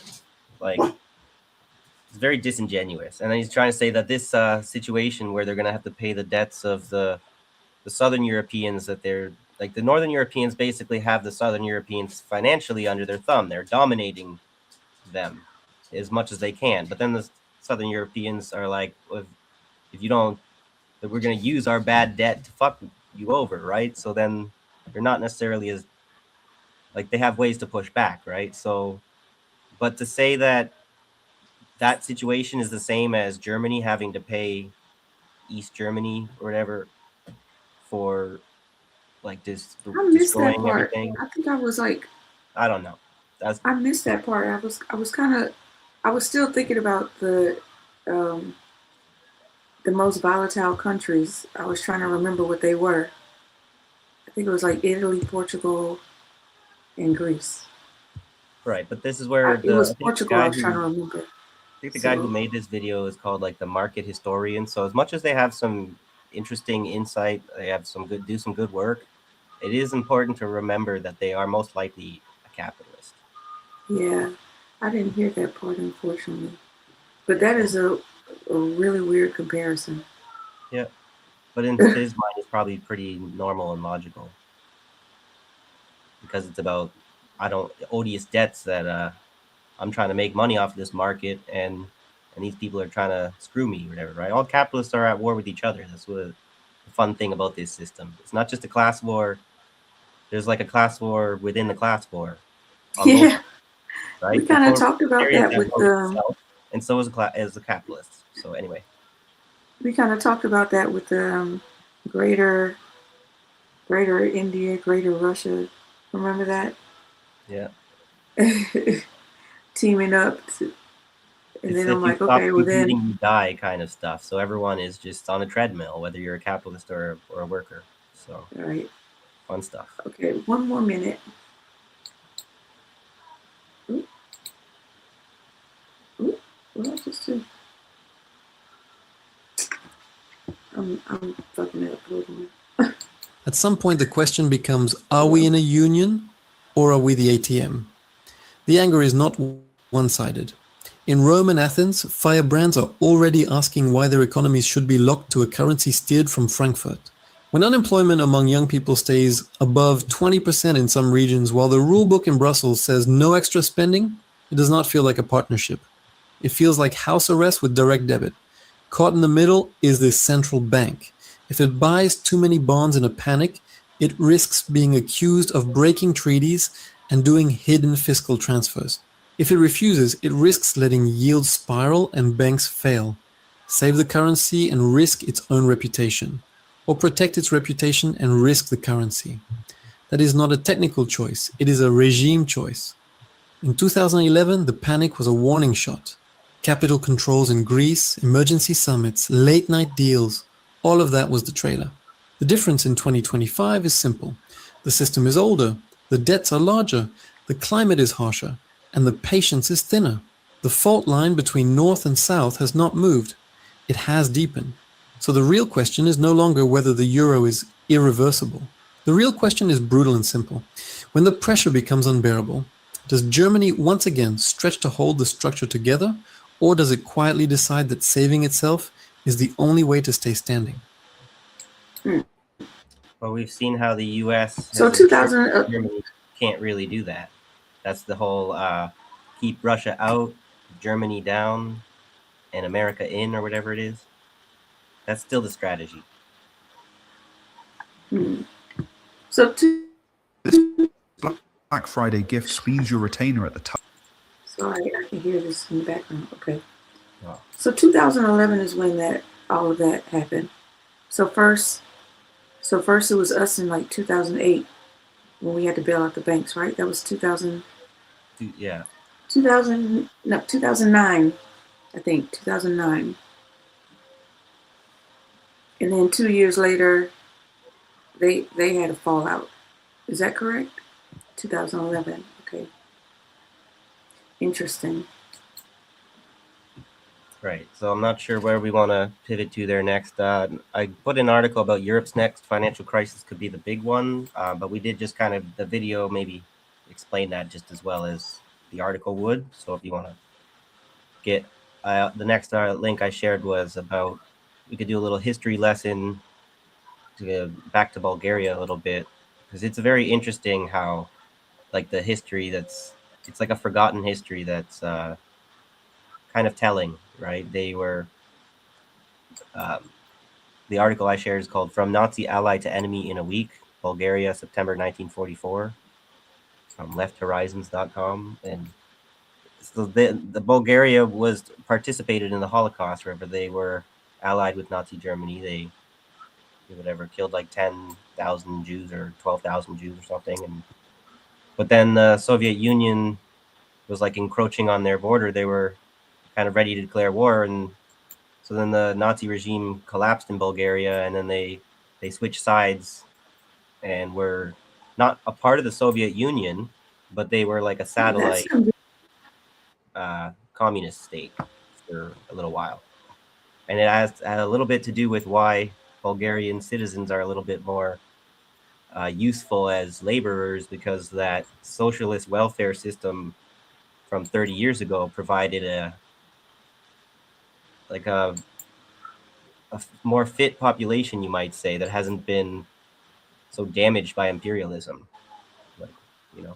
[SPEAKER 1] Like, it's very disingenuous. And then he's trying to say that this situation where they're going to have to pay the debts of the Southern Europeans, that they're like the Northern Europeans basically have the Southern Europeans financially under their thumb. They're dominating them as much as they can. But then the Southern Europeans are like, if you don't, that we're going to use our bad debt to fuck you over, right? So then they're not necessarily as like they have ways to push back, right? So, but to say that that situation is the same as Germany having to pay East Germany or whatever for like
[SPEAKER 2] I missed that
[SPEAKER 1] destroying
[SPEAKER 2] part.
[SPEAKER 1] everything,
[SPEAKER 2] I think I was like,
[SPEAKER 1] I don't know. That's
[SPEAKER 2] I missed that part. I was still thinking about um, the most volatile countries. I was trying to remember what they were. I think it was like Italy, Portugal, and Greece.
[SPEAKER 1] right. But this is where
[SPEAKER 2] It was
[SPEAKER 1] I think the
[SPEAKER 2] Portugal. I
[SPEAKER 1] guy
[SPEAKER 2] was trying to
[SPEAKER 1] who
[SPEAKER 2] remember.
[SPEAKER 1] I think the guy who
[SPEAKER 2] So
[SPEAKER 1] made this video is called like the market historian. So as much as they have some interesting insight, they have some good work. It is important to remember that they are most likely a capitalist.
[SPEAKER 2] yeah, I didn't hear that part unfortunately. But that is a really weird comparison.
[SPEAKER 1] Yeah, but in his mind, it's probably pretty normal and logical because it's about odious debts that I'm trying to make money off of this market, and these people are trying to screw me or whatever, right? All capitalists are at war with each other. That's fun thing about this system. It's not just a class war. There's like a class war within the class war on both,
[SPEAKER 2] Yeah, we
[SPEAKER 1] right? The
[SPEAKER 2] kind of talked about
[SPEAKER 1] proletariat
[SPEAKER 2] that
[SPEAKER 1] that
[SPEAKER 2] with
[SPEAKER 1] votes itself, and so is the capitalists. So anyway,
[SPEAKER 2] greater Greater India, Greater Russia. Remember that?
[SPEAKER 1] yeah,
[SPEAKER 2] Teaming up. And
[SPEAKER 1] it's
[SPEAKER 2] then I'm
[SPEAKER 1] if you
[SPEAKER 2] like,
[SPEAKER 1] stop
[SPEAKER 2] okay, well then,
[SPEAKER 1] competing, you die kind of stuff. So everyone is just on a treadmill, whether you're a capitalist or a worker. So
[SPEAKER 2] all right.
[SPEAKER 1] fun stuff.
[SPEAKER 2] Okay, one more minute. Oop, oop, what did I just do? I'm fucking it up. Hold on.
[SPEAKER 3] At some point, the question becomes, are we in a union or are we the ATM? The anger is not one-sided. In Rome and Athens, firebrands are already asking why their economies should be locked to a currency steered from Frankfurt. When unemployment among young people stays above 20% in some regions, while the rulebook in Brussels says no extra spending, it does not feel like a partnership. It feels like house arrest with direct debit. Caught in the middle is the central bank. If it buys too many bonds in a panic, it risks being accused of breaking treaties and doing hidden fiscal transfers. If it refuses, it risks letting yields spiral and banks fail. Save the currency and risk its own reputation, or protect its reputation and risk the currency. That is not a technical choice, it is a regime choice. In 2011, the panic was a warning shot. Capital controls in Greece, emergency summits, late night deals, all of that was the trailer. The difference in 2025 is simple. The system is older, the debts are larger, the climate is harsher, and the patience is thinner. The fault line between North and South has not moved. It has deepened. So the real question is no longer whether the euro is irreversible. The real question is brutal and simple. When the pressure becomes unbearable, does Germany once again stretch to hold the structure together, or does it quietly decide that saving itself is the only way to stay standing?
[SPEAKER 1] Well, we've seen how the U.S.
[SPEAKER 2] So
[SPEAKER 1] has ensured
[SPEAKER 2] 2000,
[SPEAKER 1] Germany can't really do that. That's the whole keep Russia out, Germany down, and America in, or whatever it is. That's still the strategy.
[SPEAKER 2] so
[SPEAKER 6] Black Friday gift speeds your retainer at the top.
[SPEAKER 2] sorry, I can hear this in the background. Okay.
[SPEAKER 1] Wow.
[SPEAKER 2] So 2011 is when that all of that happened. So first it was us in like 2008 when we had to bail out the banks, right? That was 2000,
[SPEAKER 1] Yeah.
[SPEAKER 2] 2009, I think, 2009. And then 2 years later, they had a fallout. Is that correct? 2011. Okay. Interesting.
[SPEAKER 1] Right. So I'm not sure where we want to pivot to there next. I put an article about Europe's next financial crisis could be the big one, but we did just kind of the video maybe explain that just as well as the article would. So if you want to get the next link I shared was about we could do a little history lesson to get back to Bulgaria a little bit because it's very interesting how like the history it's like a forgotten history that's kind of telling, right? They were um, the article I shared is called "From Nazi Ally to Enemy in a Week: Bulgaria, September 1944," from lefthorizons.com. And so the Bulgaria was participated in the Holocaust, wherever they were allied with Nazi Germany. They whatever killed like 10,000 Jews or 12,000 Jews or something. And but then the Soviet Union was like encroaching on their border. They were kind of ready to declare war, and so then the Nazi regime collapsed in Bulgaria, and then they switched sides and were not a part of the Soviet Union, but they were like a
[SPEAKER 2] That's
[SPEAKER 1] satellite communist state for a little while. And it had a little bit to do with why Bulgarian citizens are a little bit more useful as laborers, because that socialist welfare system from 30 years ago provided a like a more fit population, you might say, that hasn't been so damaged by imperialism. Like, you know.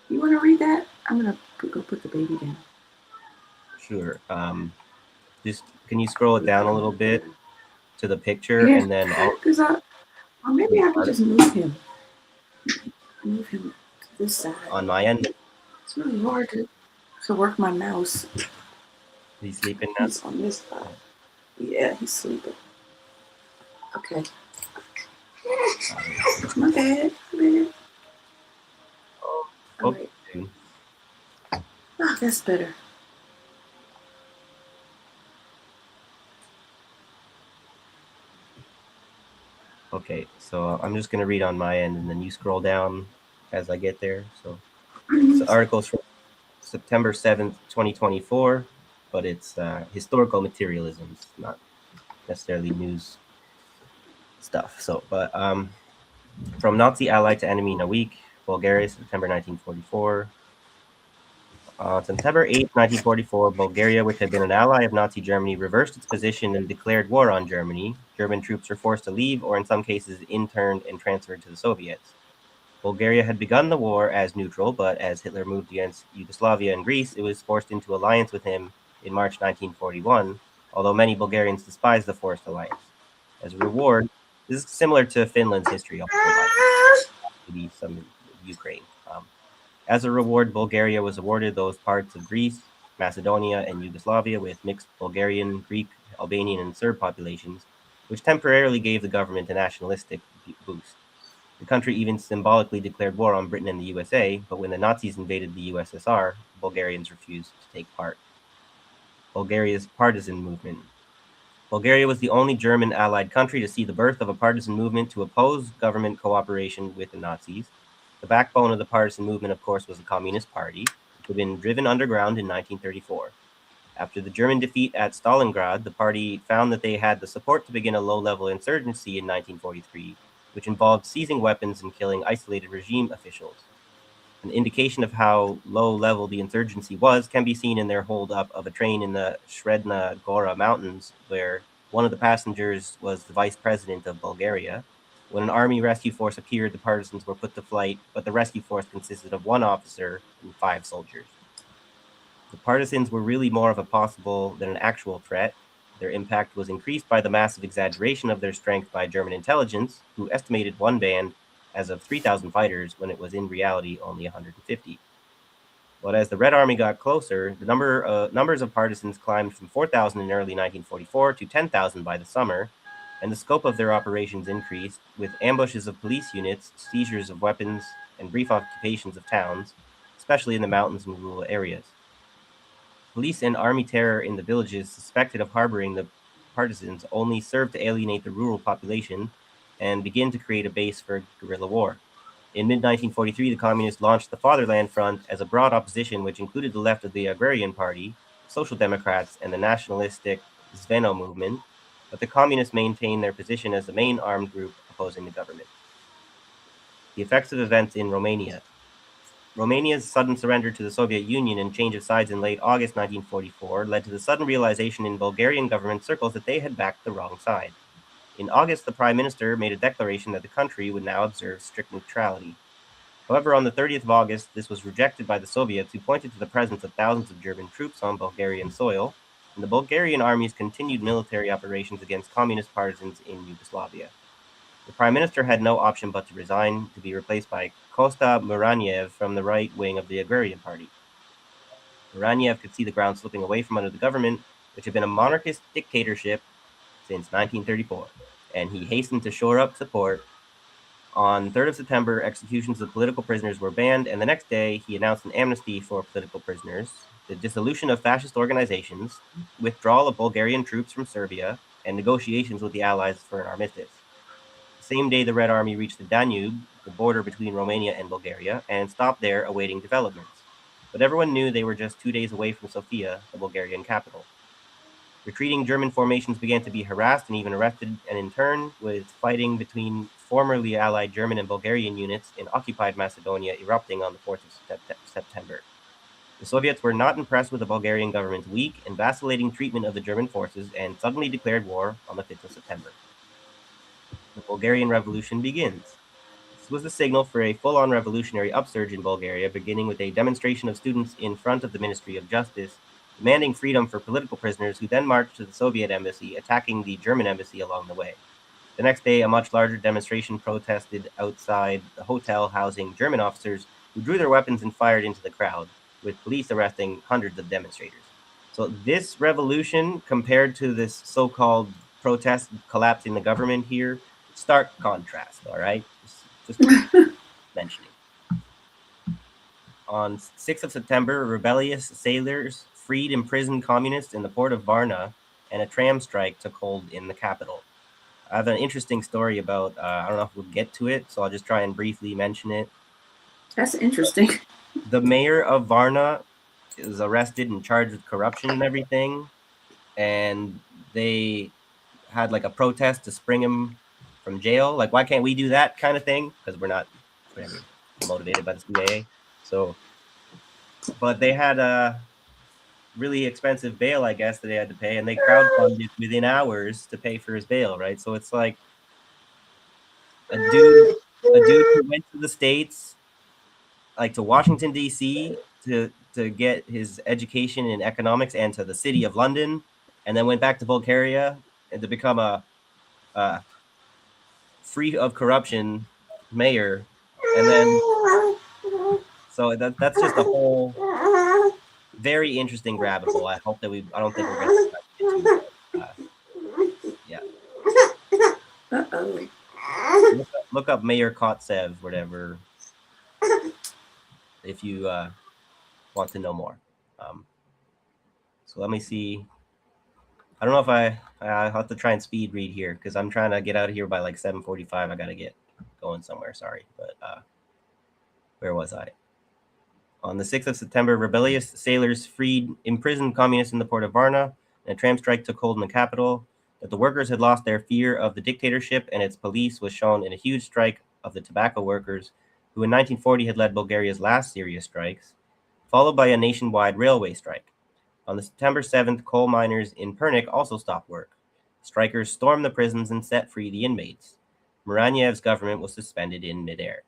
[SPEAKER 2] You want to read that? I'm gonna go put the baby down.
[SPEAKER 1] Sure. Just can you scroll it down a little bit to the picture,
[SPEAKER 2] Yeah,
[SPEAKER 1] and then I'll
[SPEAKER 2] because or maybe I could just move him to this side.
[SPEAKER 1] on my end.
[SPEAKER 2] It's really hard to work my mouse.
[SPEAKER 1] He's sleeping now.
[SPEAKER 2] He's on this side. Yeah, he's sleeping. Okay. My bad. All right.
[SPEAKER 1] Dude.
[SPEAKER 2] Ah, that's better.
[SPEAKER 1] Okay, so I'm just gonna read on my end, and then you scroll down as I get there. So articles from September 7th, 2024, but it's historical materialisms, not necessarily news stuff. So, but from Nazi ally to enemy in a week, Bulgaria, September 1944. On September 8th, 1944, Bulgaria, which had been an ally of Nazi Germany, reversed its position and declared war on Germany. German troops were forced to leave, or in some cases interned and transferred to the Soviets. Bulgaria had begun the war as neutral, but as Hitler moved against Yugoslavia and Greece, it was forced into alliance with him in March 1941, although many Bulgarians despised the forced alliance. As a reward, this is similar to Finland's history, maybe some in Ukraine. As a reward, Bulgaria was awarded those parts of Greece, Macedonia, and Yugoslavia with mixed Bulgarian, Greek, Albanian, and Serb populations, which temporarily gave the government a nationalistic boost. The country even symbolically declared war on Britain and the USA, but when the Nazis invaded the USSR, Bulgarians refused to take part. Bulgaria's partisan movement. Bulgaria was the only German allied country to see the birth of a partisan movement to oppose government cooperation with the Nazis. The backbone of the partisan movement, of course, was the Communist Party, which had been driven underground in 1934. After the German defeat at Stalingrad, the party found that they had the support to begin a low-level insurgency in 1943, which involved seizing weapons and killing isolated regime officials. An indication of how low-level the insurgency was can be seen in their hold-up of a train in the Sredna Gora Mountains, where one of the passengers was the vice president of Bulgaria. When an army rescue force appeared, the partisans were put to flight, but the rescue force consisted of 1 officer and 5 soldiers. The partisans were really more of a possible than an actual threat. Their impact was increased by the massive exaggeration of their strength by German intelligence, who estimated one band as of 3,000 fighters when it was in reality only 150. But as the Red Army got closer, the numbers of partisans climbed from 4,000 in early 1944 to 10,000 by the summer, and the scope of their operations increased, with ambushes of police units, seizures of weapons, and brief occupations of towns, especially in the mountains and rural areas. Police and army terror in the villages suspected of harboring the partisans only served to alienate the rural population and begin to create a base for guerrilla war. In mid-1943, the Communists launched the Fatherland Front as a broad opposition which included the left of the Agrarian Party, Social Democrats, and the nationalistic Zveno movement, but the Communists maintained their position as the main armed group opposing the government. The effects of events in Romania. Romania's sudden surrender to the Soviet Union and change of sides in late August 1944 led to the sudden realization in Bulgarian government circles that they had backed the wrong side. In August, the Prime Minister made a declaration that the country would now observe strict neutrality. However, on the 30th of August, this was rejected by the Soviets, who pointed to the presence of thousands of German troops on Bulgarian soil, and the Bulgarian army's continued military operations against communist partisans in Yugoslavia. The Prime Minister had no option but to resign, to be replaced by Kosta Muraniev from the right wing of the Agrarian Party. Muraniev could see the ground slipping away from under the government, which had been a monarchist dictatorship since 1934, and he hastened to shore up support. On 3rd of September, executions of political prisoners were banned, and the next day he announced an amnesty for political prisoners, the dissolution of fascist organizations, withdrawal of Bulgarian troops from Serbia, and negotiations with the Allies for an armistice. The same day, the Red Army reached the Danube, the border between Romania and Bulgaria, and stopped there awaiting developments. But everyone knew they were just 2 days away from Sofia, the Bulgarian capital. Retreating German formations began to be harassed and even arrested, and in turn, with fighting between formerly allied German and Bulgarian units in occupied Macedonia erupting on the 4th of September. The Soviets were not impressed with the Bulgarian government's weak and vacillating treatment of the German forces and suddenly declared war on the 5th of September. The Bulgarian Revolution begins. This was the signal for a full-on revolutionary upsurge in Bulgaria, beginning with a demonstration of students in front of the Ministry of Justice, demanding freedom for political prisoners, who then marched to the Soviet embassy, attacking the German embassy along the way. The next day, a much larger demonstration protested outside the hotel housing German officers, who drew their weapons and fired into the crowd, with police arresting hundreds of demonstrators. So this revolution, compared to this so-called protest collapsing the government here, stark contrast, all right? Just mentioning. On 6th of September, rebellious sailors freed imprisoned communists in the port of Varna, and a tram strike took hold in the capital. I have an interesting story about, I don't know if we'll get to it, so I'll just try and briefly mention it.
[SPEAKER 2] That's interesting.
[SPEAKER 1] The mayor of Varna is arrested and charged with corruption and everything, and they had like a protest to spring him from jail. Like, why can't we do that kind of thing? Because we're not motivated by the CIA. So, but they had a really expensive bail, I guess, that they had to pay, and they crowdfunded within hours to pay for his bail, right? So it's like a dude who went to the States, like to Washington, D.C., to get his education in economics, and to the city of London, and then went back to Bulgaria and to become a free of corruption mayor. And then, so that's just a whole very interesting rabbit hole. I don't think we're going to get to it. Yeah.
[SPEAKER 2] Uh-oh.
[SPEAKER 1] Look up Mayor Kotsev, whatever, if you want to know more. So let me see. I don't know if I'll have to try and speed read here, because I'm trying to get out of here by like 7:45. I got to get going somewhere. Sorry. But where was I? On the 6th of September, rebellious sailors freed imprisoned communists in the port of Varna, and a tram strike took hold in the capital. That the workers had lost their fear of the dictatorship and its police was shown in a huge strike of the tobacco workers, who in 1940 had led Bulgaria's last serious strikes, followed by a nationwide railway strike. On the September 7th, coal miners in Pernik also stopped work. Strikers stormed the prisons and set free the inmates. Muraniev's government was suspended in midair.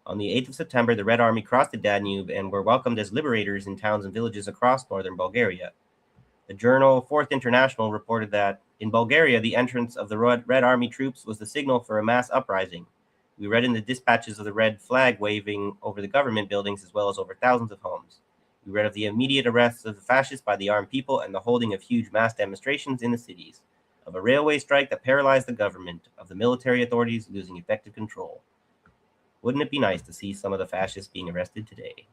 [SPEAKER 1] On the 8th of September, the Red Army crossed the Danube and were welcomed as liberators in towns and villages across northern Bulgaria. The journal Fourth International reported that in Bulgaria, the entrance of the Red Army troops was the signal for a mass uprising. We read in the dispatches of the red flag waving over the government buildings as well as over thousands of homes. We read of the immediate arrests of the fascists by the armed people and the holding of huge mass demonstrations in the cities, of a railway strike that paralyzed the government, of the military authorities losing effective control. Wouldn't it be nice to see some of the fascists being arrested today?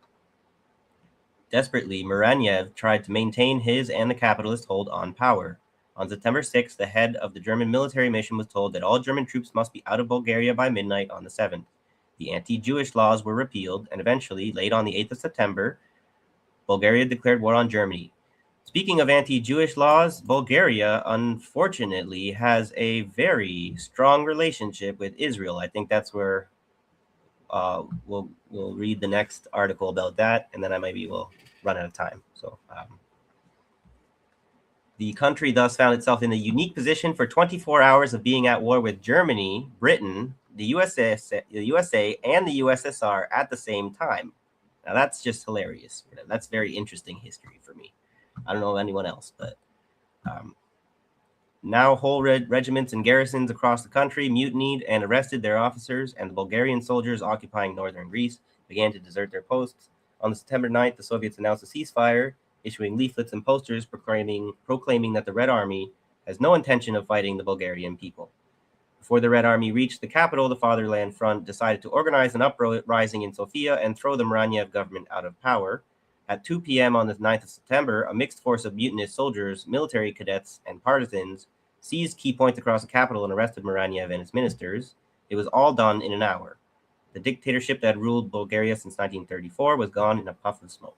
[SPEAKER 1] Desperately, Muraniev tried to maintain his and the capitalist hold on power. On September 6th, the head of the German military mission was told that all German troops must be out of Bulgaria by midnight on the 7th. The anti-Jewish laws were repealed, and eventually, late on the 8th of September, Bulgaria declared war on Germany. Speaking of anti-Jewish laws, Bulgaria, unfortunately, has a very strong relationship with Israel. I think that's where we'll read the next article about that, and then I maybe will run out of time. So the country thus found itself in a unique position for 24 hours of being at war with Germany, Britain, the USA, and the USSR at the same time. Now that's just hilarious. That's very interesting history for me. I don't know anyone else, but now whole regiments and garrisons across the country mutinied and arrested their officers, and the Bulgarian soldiers occupying northern Greece began to desert their posts. On September 9th, the Soviets announced a ceasefire, issuing leaflets and posters proclaiming that the Red Army has no intention of fighting the Bulgarian people. Before the Red Army reached the capital, the Fatherland Front decided to organize an uprising in Sofia and throw the Muraniev government out of power. At 2 p.m. on the 9th of September, a mixed force of mutinous soldiers, military cadets, and partisans seized key points across the capital and arrested Muraniev and his ministers. It was all done in an hour. The dictatorship that had ruled Bulgaria since 1934 was gone in a puff of smoke.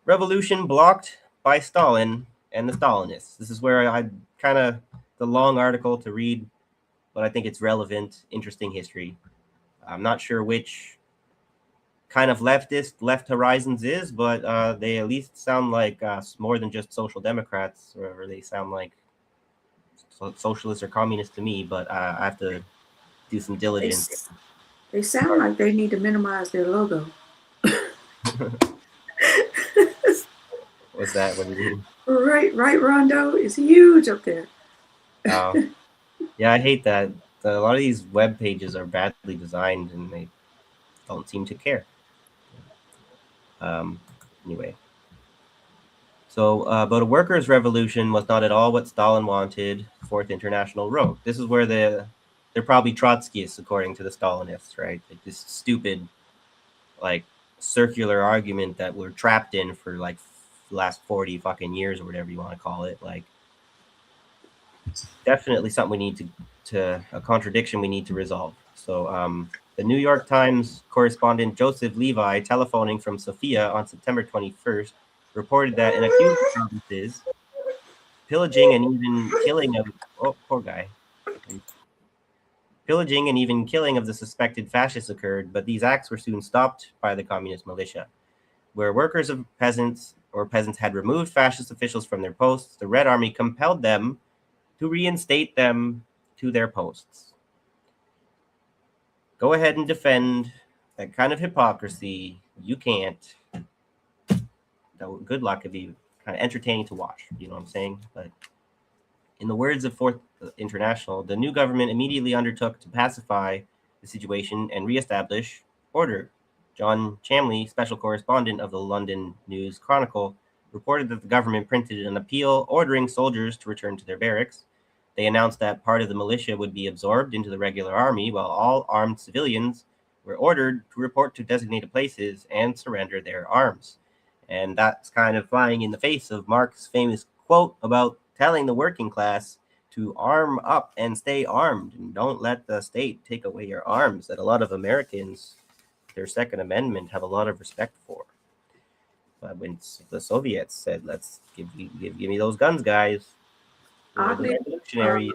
[SPEAKER 1] Revolution blocked by Stalin and the Stalinists. This is where I kind of, the long article to read, but I think it's relevant, interesting history. I'm not sure which kind of left horizons is, but they at least sound like more than just social democrats, or they sound like socialists or communists to me, but I have to do some diligence.
[SPEAKER 2] They sound like they need to minimize their logo.
[SPEAKER 1] Well, What's that? What do you mean?
[SPEAKER 2] Right, Rondo is huge up there.
[SPEAKER 1] Oh, yeah, I hate that. A lot of these web pages are badly designed and they don't seem to care. Um, anyway. So, but a workers' revolution was not at all what Stalin wanted. Fourth International wrote. This is where they're probably Trotskyists, according to the Stalinists, right? Like this stupid, like circular argument that we're trapped in for like the last 40 fucking years or whatever you want to call it. Like, definitely something we need to a contradiction we need to resolve. So, the New York Times correspondent Joseph Levi, telephoning from Sofia on September 21st, reported that in a few provinces, pillaging and even killing of poor guy. Pillaging and even killing of the suspected fascists occurred, but these acts were soon stopped by the communist militia. Where workers of peasants had removed fascist officials from their posts, the Red Army compelled them to reinstate them to their posts. Go ahead and defend that kind of hypocrisy. You can't. Good luck. It'd be kind of entertaining to watch. You know what I'm saying? But in the words of Fourth International, the new government immediately undertook to pacify the situation and reestablish order. John Chamley, special correspondent of the London News Chronicle, reported that the government printed an appeal ordering soldiers to return to their barracks. They announced that part of the militia would be absorbed into the regular army, while all armed civilians were ordered to report to designated places and surrender their arms. And that's kind of flying in the face of Marx's famous quote about telling the working class to arm up and stay armed and don't let the state take away your arms, that a lot of Americans, their Second Amendment, have a lot of respect for. But when the Soviets said, let's give me those guns, guys, we're the
[SPEAKER 2] Oddly,
[SPEAKER 1] revolutionaries.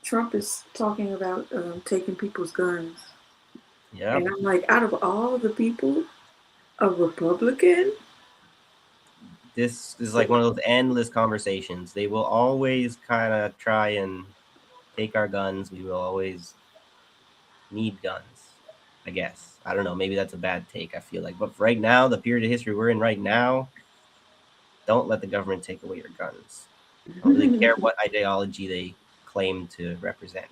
[SPEAKER 2] Trump is talking about taking people's guns.
[SPEAKER 1] Yeah.
[SPEAKER 2] And I'm like, out of all the people, a Republican?
[SPEAKER 1] This is like one of those endless conversations. They will always kind of try and take our guns. We will always need guns, I guess. I don't know. Maybe that's a bad take, I feel like. But for right now, the period of history we're in right now, don't let the government take away your guns. I don't really care what ideology they claim to represent.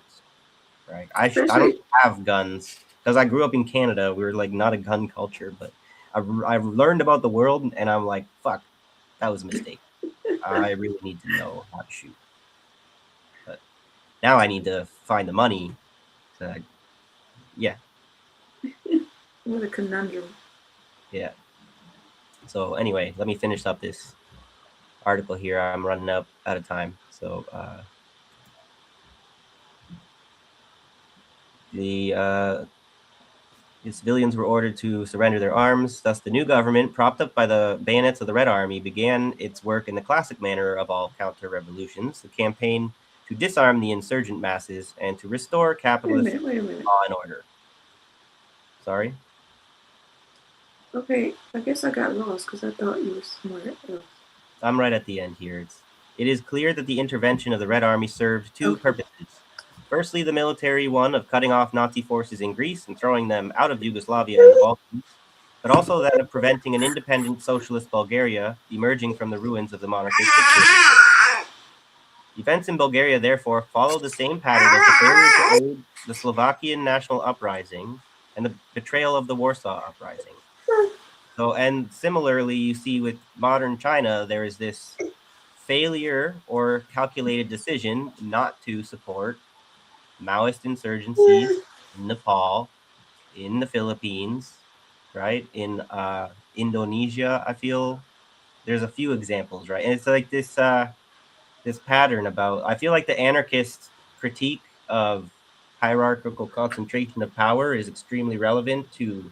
[SPEAKER 1] Right? I don't have guns because I grew up in Canada. We were like not a gun culture, but I've learned about the world, and I'm like, fuck, that was a mistake. I really need to know how to shoot. But now I need to find the money. Yeah.
[SPEAKER 2] What a conundrum.
[SPEAKER 1] Yeah. So anyway, let me finish up this article here. I'm running out of time. So the civilians were ordered to surrender their arms. Thus, the new government, propped up by the bayonets of the Red Army, began its work in the classic manner of all counter-revolutions, the campaign to disarm the insurgent masses and to restore capitalist
[SPEAKER 2] Wait a minute.
[SPEAKER 1] law and order. Sorry?
[SPEAKER 2] Okay, I guess I got lost because I thought you were somewhere else.
[SPEAKER 1] I'm right at the end here. It is clear that the intervention of the Red Army served two purposes. Firstly, the military one of cutting off Nazi forces in Greece and throwing them out of Yugoslavia and the Balkans, but also that of preventing an independent socialist Bulgaria emerging from the ruins of the monarchist dictatorship. Events in Bulgaria, therefore, follow the same pattern as the failure to aid the Slovakian national uprising and the betrayal of the Warsaw Uprising. So, and similarly, you see with modern China, there is this failure or calculated decision not to support Maoist insurgencies in Nepal, in the Philippines, right? In Indonesia, I feel there's a few examples, right? And it's like this this pattern about, I feel like the anarchist critique of hierarchical concentration of power is extremely relevant to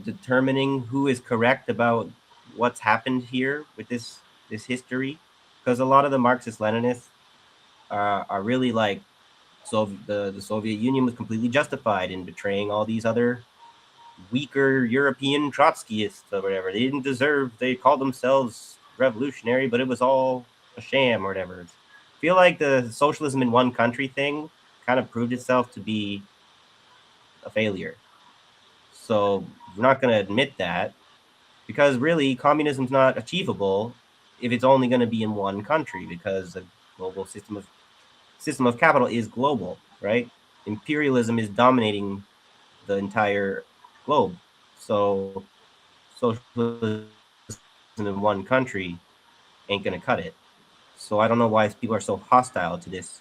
[SPEAKER 1] determining who is correct about what's happened here with this history, because a lot of the Marxist-Leninists are really like, so the Soviet Union was completely justified in betraying all these other weaker European Trotskyists or whatever. They didn't deserve, they called themselves revolutionary, but it was all a sham or whatever. I feel like the socialism in one country thing kind of proved itself to be a failure. So we're not going to admit that, because really communism's not achievable if it's only going to be in one country, because the global system of capital is global, right? Imperialism is dominating the entire globe. So socialism in one country ain't going to cut it. So I don't know why people are so hostile to this.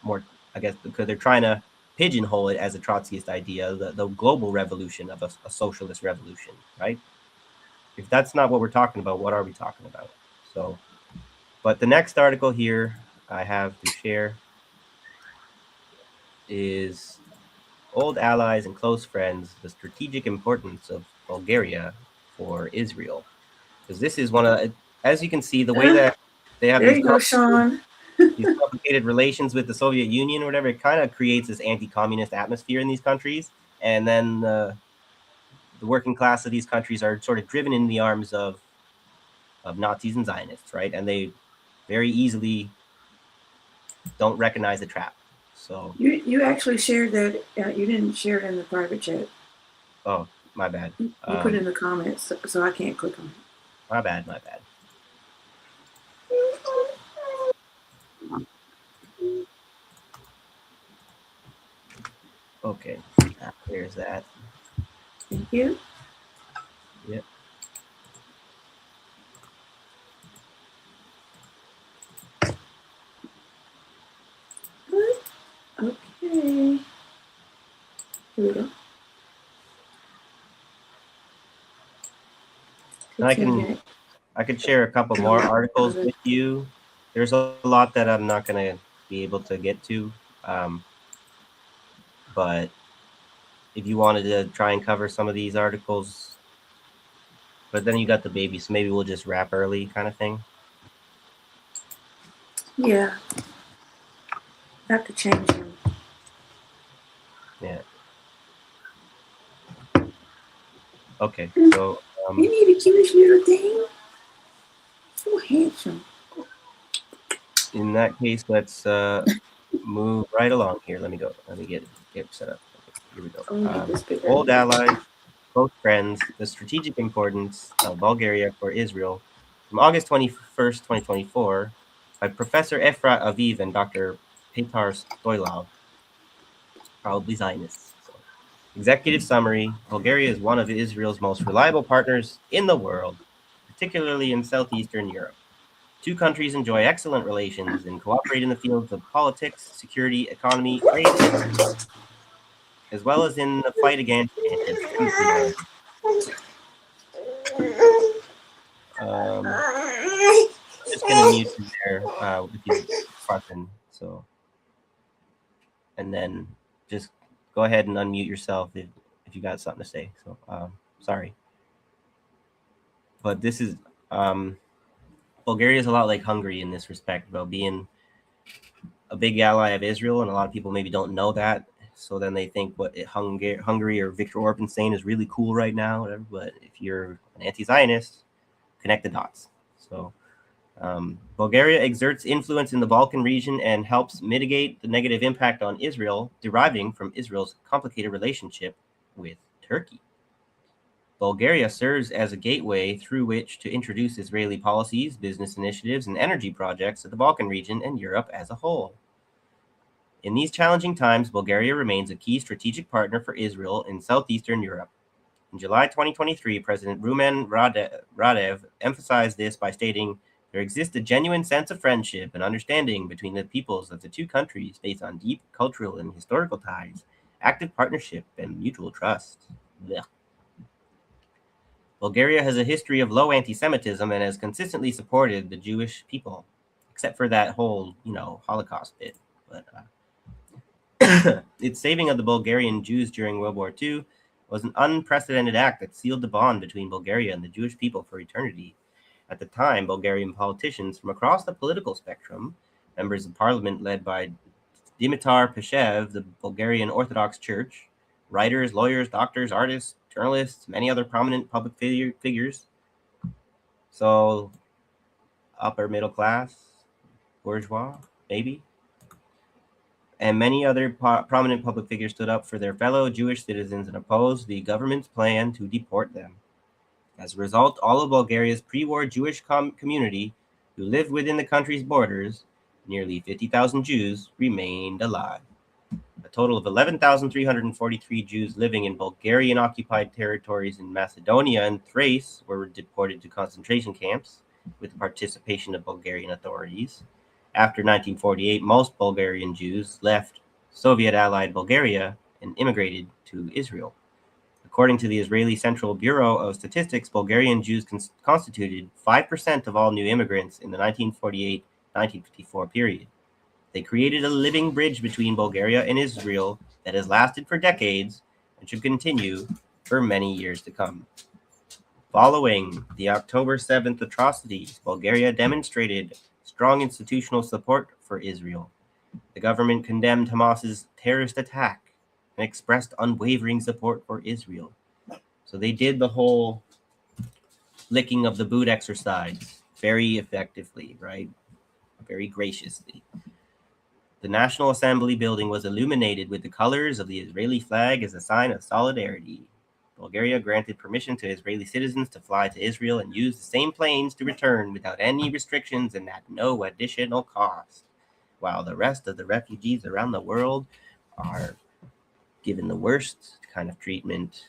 [SPEAKER 1] More, I guess, because they're trying to pigeonhole it as a Trotskyist idea, the global revolution of a socialist revolution, right? If that's not what we're talking about, what are we talking about? So, but the next article here I have to share is Old Allies and Close Friends, the Strategic Importance of Bulgaria for Israel. Because this is one of, as you can see, the way that they have
[SPEAKER 2] There you go, Sean.
[SPEAKER 1] these complicated relations with the Soviet Union or whatever, it kind of creates this anti-communist atmosphere in these countries. And then the working class of these countries are sort of driven in the arms of Nazis and Zionists, right? And they very easily don't recognize the trap. So
[SPEAKER 2] You actually shared that. You didn't share it in the private chat.
[SPEAKER 1] oh, my bad.
[SPEAKER 2] You put it in the comments, so I can't click on it.
[SPEAKER 1] My bad. Okay, there's that.
[SPEAKER 2] Thank you.
[SPEAKER 1] Yep.
[SPEAKER 2] Okay. Here we go.
[SPEAKER 1] I could share a couple more articles with you. There's a lot that I'm not going to be able to get to, but if you wanted to try and cover some of these articles, but then you got the baby, so maybe we'll just wrap early, kind of thing.
[SPEAKER 2] Yeah. I have to change them.
[SPEAKER 1] Yeah. Okay, so
[SPEAKER 2] you need a cutest little thing. So handsome.
[SPEAKER 1] In that case, let's move right along here. Let me get set up. Okay, here we go. Old allies, close friends, the strategic importance of Bulgaria for Israel, from August 21st, 2024, by Professor Efrat Aviv and Dr. Petar Stoilov, probably Zionists. So, executive summary: Bulgaria is one of Israel's most reliable partners in the world, particularly in southeastern Europe. Two countries enjoy excellent relations and cooperate in the fields of politics, security, economy, trade, as well as in the fight against anti-Semitism. Just gonna mute you there if he's fussing. So, and then just go ahead and unmute yourself if you got something to say. So, sorry, but this is Bulgaria is a lot like Hungary in this respect, about being a big ally of Israel, and a lot of people maybe don't know that. So then they think what Hungary or Viktor Orban saying is really cool right now, whatever. But if you're an anti-Zionist, connect the dots. So Bulgaria exerts influence in the Balkan region and helps mitigate the negative impact on Israel deriving from Israel's complicated relationship with Turkey. Bulgaria serves as a gateway through which to introduce Israeli policies, business initiatives, and energy projects to the Balkan region and Europe as a whole. In these challenging times, Bulgaria remains a key strategic partner for Israel in southeastern Europe. In July 2023, President Rumen Radev emphasized this by stating, "There exists a genuine sense of friendship and understanding between the peoples of the two countries based on deep cultural and historical ties, active partnership, and mutual trust." Blech. Bulgaria has a history of low anti-Semitism and has consistently supported the Jewish people, except for that whole, Holocaust bit. But its saving of the Bulgarian Jews during World War II was an unprecedented act that sealed the bond between Bulgaria and the Jewish people for eternity. At the time, Bulgarian politicians from across the political spectrum, members of parliament led by Dimitar Peshev, the Bulgarian Orthodox Church, writers, lawyers, doctors, artists, journalists, many other prominent public figures. So, upper middle class, bourgeois, maybe. And many other prominent public figures stood up for their fellow Jewish citizens and opposed the government's plan to deport them. As a result, all of Bulgaria's pre-war Jewish community who lived within the country's borders, nearly 50,000 Jews, remained alive. A total of 11,343 Jews living in Bulgarian-occupied territories in Macedonia and Thrace were deported to concentration camps with the participation of Bulgarian authorities. After 1948, most Bulgarian Jews left Soviet-allied Bulgaria and immigrated to Israel. According to the Israeli Central Bureau of Statistics, Bulgarian Jews constituted 5% of all new immigrants in the 1948-1954 period. They created a living bridge between Bulgaria and Israel that has lasted for decades and should continue for many years to come. Following the October 7th atrocities, Bulgaria demonstrated strong institutional support for Israel. The government condemned Hamas's terrorist attack and expressed unwavering support for Israel. So they did the whole licking of the boot exercise very effectively, right? Very graciously. The National Assembly building was illuminated with the colors of the Israeli flag as a sign of solidarity. Bulgaria granted permission to Israeli citizens to fly to Israel and use the same planes to return without any restrictions and at no additional cost, while the rest of the refugees around the world are given the worst kind of treatment,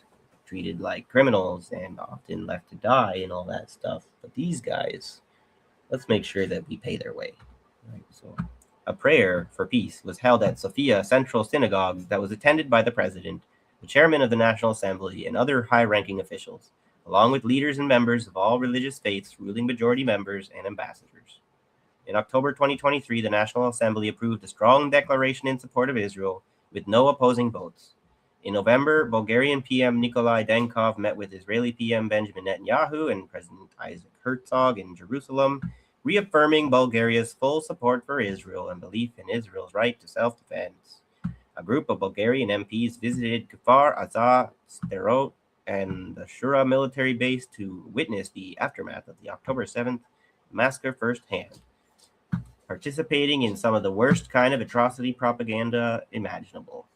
[SPEAKER 1] treated like criminals and often left to die and all that stuff. But these guys, let's make sure that we pay their way. Right? So a prayer for peace was held at Sofia Central Synagogue that was attended by the president, the chairman of the National Assembly, and other high-ranking officials, along with leaders and members of all religious faiths, ruling majority members, and ambassadors. In October 2023, the National Assembly approved a strong declaration in support of Israel with no opposing votes. In November, Bulgarian PM Nikolai Denkov met with Israeli PM Benjamin Netanyahu and President Isaac Herzog in Jerusalem, reaffirming Bulgaria's full support for Israel and belief in Israel's right to self-defense. A group of Bulgarian MPs visited Kfar Aza, Sderot, and the Shura military base to witness the aftermath of the October 7th massacre firsthand, participating in some of the worst kind of atrocity propaganda imaginable.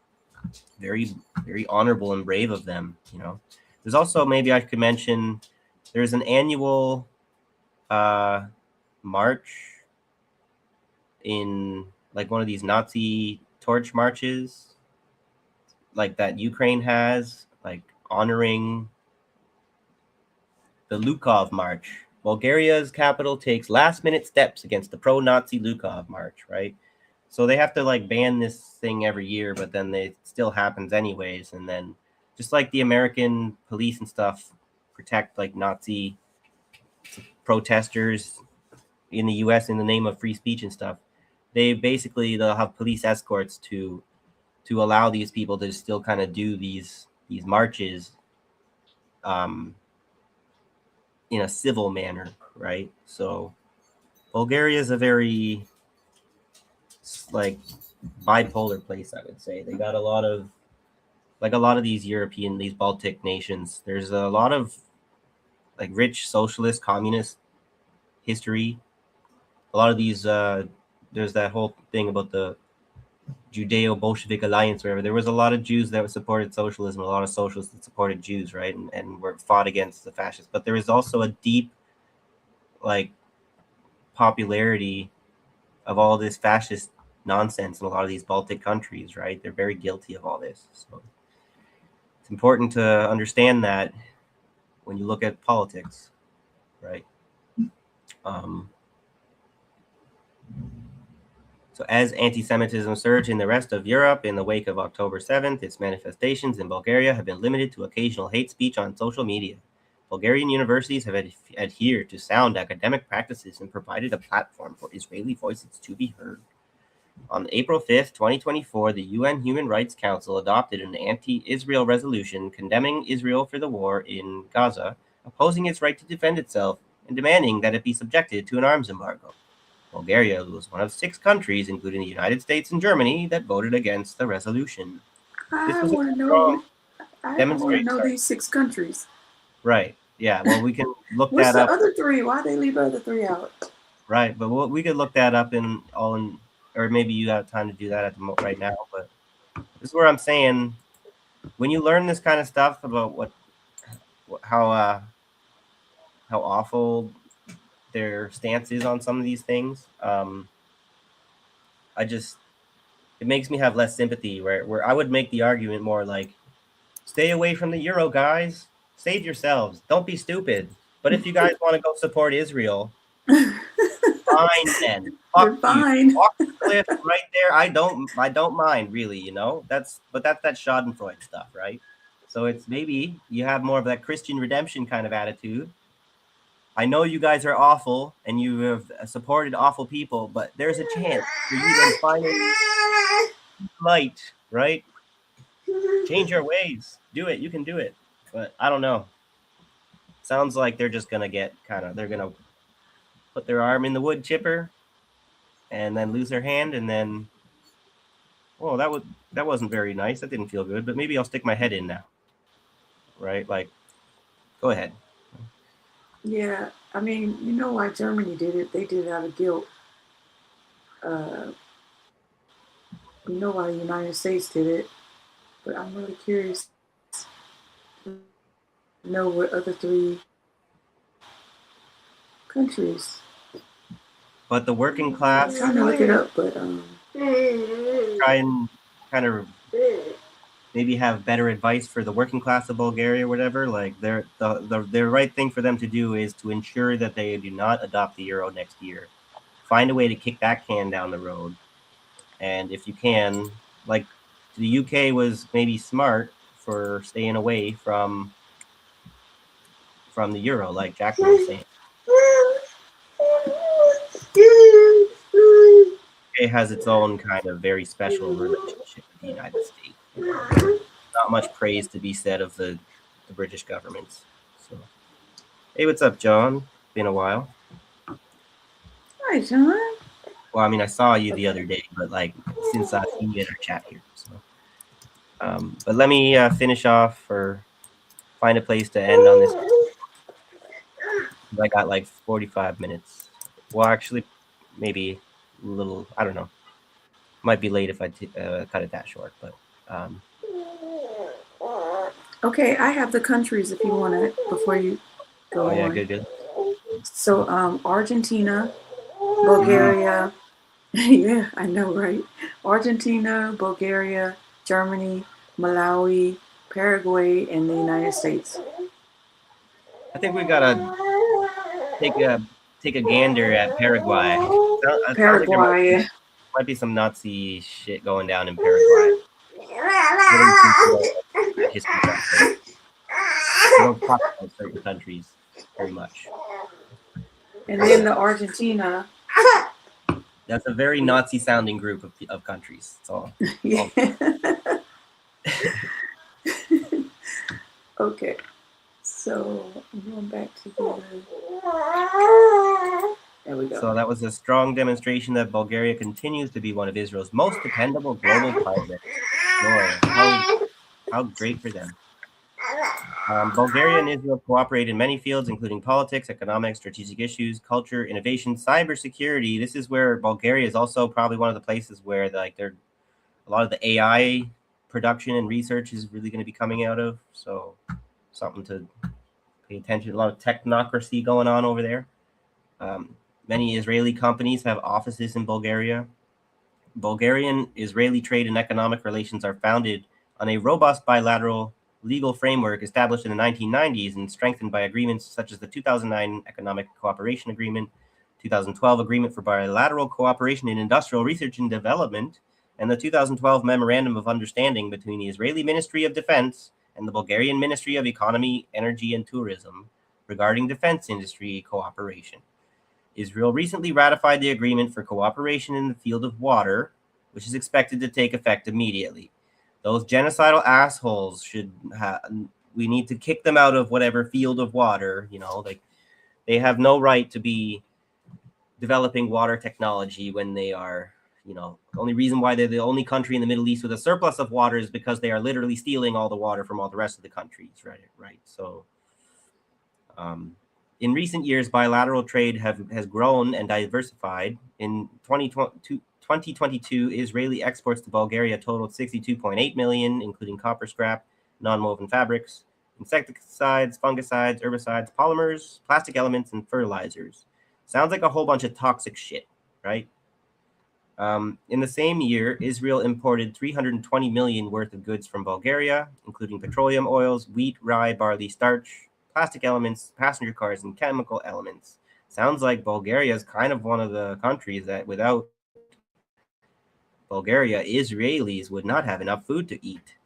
[SPEAKER 1] Very, very honorable and brave of them, you know. There's also, maybe I could mention, there's an annual march in like one of these Nazi torch marches like that Ukraine has, like honoring the Lukov March. Bulgaria's capital takes last-minute steps against the pro-Nazi Lukov March, right? So they have to like ban this thing every year, but then it still happens anyways. And then just like the American police and stuff protect like Nazi protesters in the US in the name of free speech and stuff, they'll have police escorts to allow these people to still kind of do these marches in a civil manner, right? So Bulgaria is a very like bipolar place, I would say. They got a lot of these these Baltic nations. There's a lot of like rich socialist, communist history. A lot of these, there's that whole thing about the Judeo-Bolshevik alliance, wherever there was a lot of Jews that supported socialism, a lot of socialists that supported Jews, right, and were fought against the fascists. But there is also a deep, like, popularity of all this fascist nonsense in a lot of these Baltic countries, right? They're very guilty of all this. So it's important to understand that when you look at politics, right? So as anti-Semitism surged in the rest of Europe in the wake of October 7th, its manifestations in Bulgaria have been limited to occasional hate speech on social media. Bulgarian universities have adhered to sound academic practices and provided a platform for Israeli voices to be heard. On April 5th, 2024, the UN Human Rights Council adopted an anti-Israel resolution condemning Israel for the war in Gaza, opposing its right to defend itself, and demanding that it be subjected to an arms embargo. Bulgaria was one of 6 countries, including the United States and Germany, that voted against the resolution.
[SPEAKER 2] I want to know. I want to know these 6 countries.
[SPEAKER 1] Right. Yeah. Well, we can look
[SPEAKER 2] What's
[SPEAKER 1] that up.
[SPEAKER 2] What's the other 3? Why they leave the other 3 out?
[SPEAKER 1] Right, but we could look that up or maybe you have time to do that right now. But this is where I'm saying, when you learn this kind of stuff about how awful their stance is on some of these things. It makes me have less sympathy. Where I would make the argument more like, stay away from the euro, guys. Save yourselves. Don't be stupid. But if you guys want to go support Israel, fine then.
[SPEAKER 2] You're
[SPEAKER 1] Fuck you.
[SPEAKER 2] fine.
[SPEAKER 1] Walk the cliff right there. I don't mind really, you know. That's that Schadenfreude stuff, right? So it's maybe you have more of that Christian redemption kind of attitude. I know you guys are awful and you have supported awful people, but there's a chance for you to finally light, right? Change your ways. Do it. You can do it. But I don't know. Sounds like they're just gonna they're gonna put their arm in the wood chipper and then lose their hand, and then that wasn't very nice. That didn't feel good, but maybe I'll stick my head in now. Right? Like, go ahead.
[SPEAKER 2] Yeah, I mean, you know why Germany did it? They did it out of guilt. You know why the United States did it, but I'm really curious to know what other 3 countries.
[SPEAKER 1] But the working
[SPEAKER 2] I'm
[SPEAKER 1] class
[SPEAKER 2] trying to look it up, but
[SPEAKER 1] try and kind of maybe have better advice for the working class of Bulgaria or whatever. Like the right thing for them to do is to ensure that they do not adopt the euro next year. Find a way to kick that can down the road. And if you can, like the UK was maybe smart for staying away from the euro, like Jacqueline was saying. UK has its own kind of very special relationship with the United States. Not much praise to be said of the British governments. So, hey, what's up, John? Been a while.
[SPEAKER 2] hi, John.
[SPEAKER 1] Well, I mean, I saw you the other day, but like since I've seen you in our chat here. So, but let me finish off or find a place to end on this. I got like 45 minutes. Well, actually, maybe a little. I don't know. Might be late if I cut it that short, but.
[SPEAKER 2] Okay, I have the countries if you want to before you go
[SPEAKER 1] Oh yeah,
[SPEAKER 2] on.
[SPEAKER 1] good.
[SPEAKER 2] So Argentina, Bulgaria. Yeah, I know, right? Argentina, Bulgaria, Germany, Malawi, Paraguay, and the United States.
[SPEAKER 1] I think we gotta take a gander at Paraguay.
[SPEAKER 2] Paraguay.
[SPEAKER 1] Might be some Nazi shit going down in Paraguay. History lesson. We don't talk about certain countries very much.
[SPEAKER 2] And then the Argentina.
[SPEAKER 1] That's a very Nazi-sounding group of countries. So.
[SPEAKER 2] Yeah. Okay. So I'm going back to the. There we go.
[SPEAKER 1] So that was a strong demonstration that Bulgaria continues to be one of Israel's most dependable global partners. Boy, how great for them. Bulgaria and Israel cooperate in many fields, including politics, economics, strategic issues, culture, innovation, cybersecurity. This is where Bulgaria is also probably one of the places where a lot of the AI production and research is really going to be coming out of. So something to pay attention. A lot of technocracy going on over there. Many Israeli companies have offices in Bulgaria. Bulgarian-Israeli trade and economic relations are founded on a robust bilateral legal framework established in the 1990s and strengthened by agreements such as the 2009 Economic Cooperation Agreement, 2012 Agreement for Bilateral Cooperation in Industrial Research and Development, and the 2012 Memorandum of Understanding between the Israeli Ministry of Defense and the Bulgarian Ministry of Economy, Energy, and Tourism regarding defense industry cooperation. Israel recently ratified the agreement for cooperation in the field of water, which is expected to take effect immediately. Those genocidal assholes we need to kick them out of whatever field of water, like they have no right to be developing water technology when they are, the only reason why they're the only country in the Middle East with a surplus of water is because they are literally stealing all the water from all the rest of the countries, right? So, in recent years, bilateral trade has grown and diversified. In 2022, Israeli exports to Bulgaria totaled 62.8 million, including copper scrap, non-woven fabrics, insecticides, fungicides, herbicides, polymers, plastic elements, and fertilizers. Sounds like a whole bunch of toxic shit, right? In the same year, Israel imported 320 million worth of goods from Bulgaria, including petroleum oils, wheat, rye, barley, starch, plastic elements, passenger cars, and chemical elements. Sounds like Bulgaria is kind of one of the countries that without Bulgaria, Israelis would not have enough food to eat.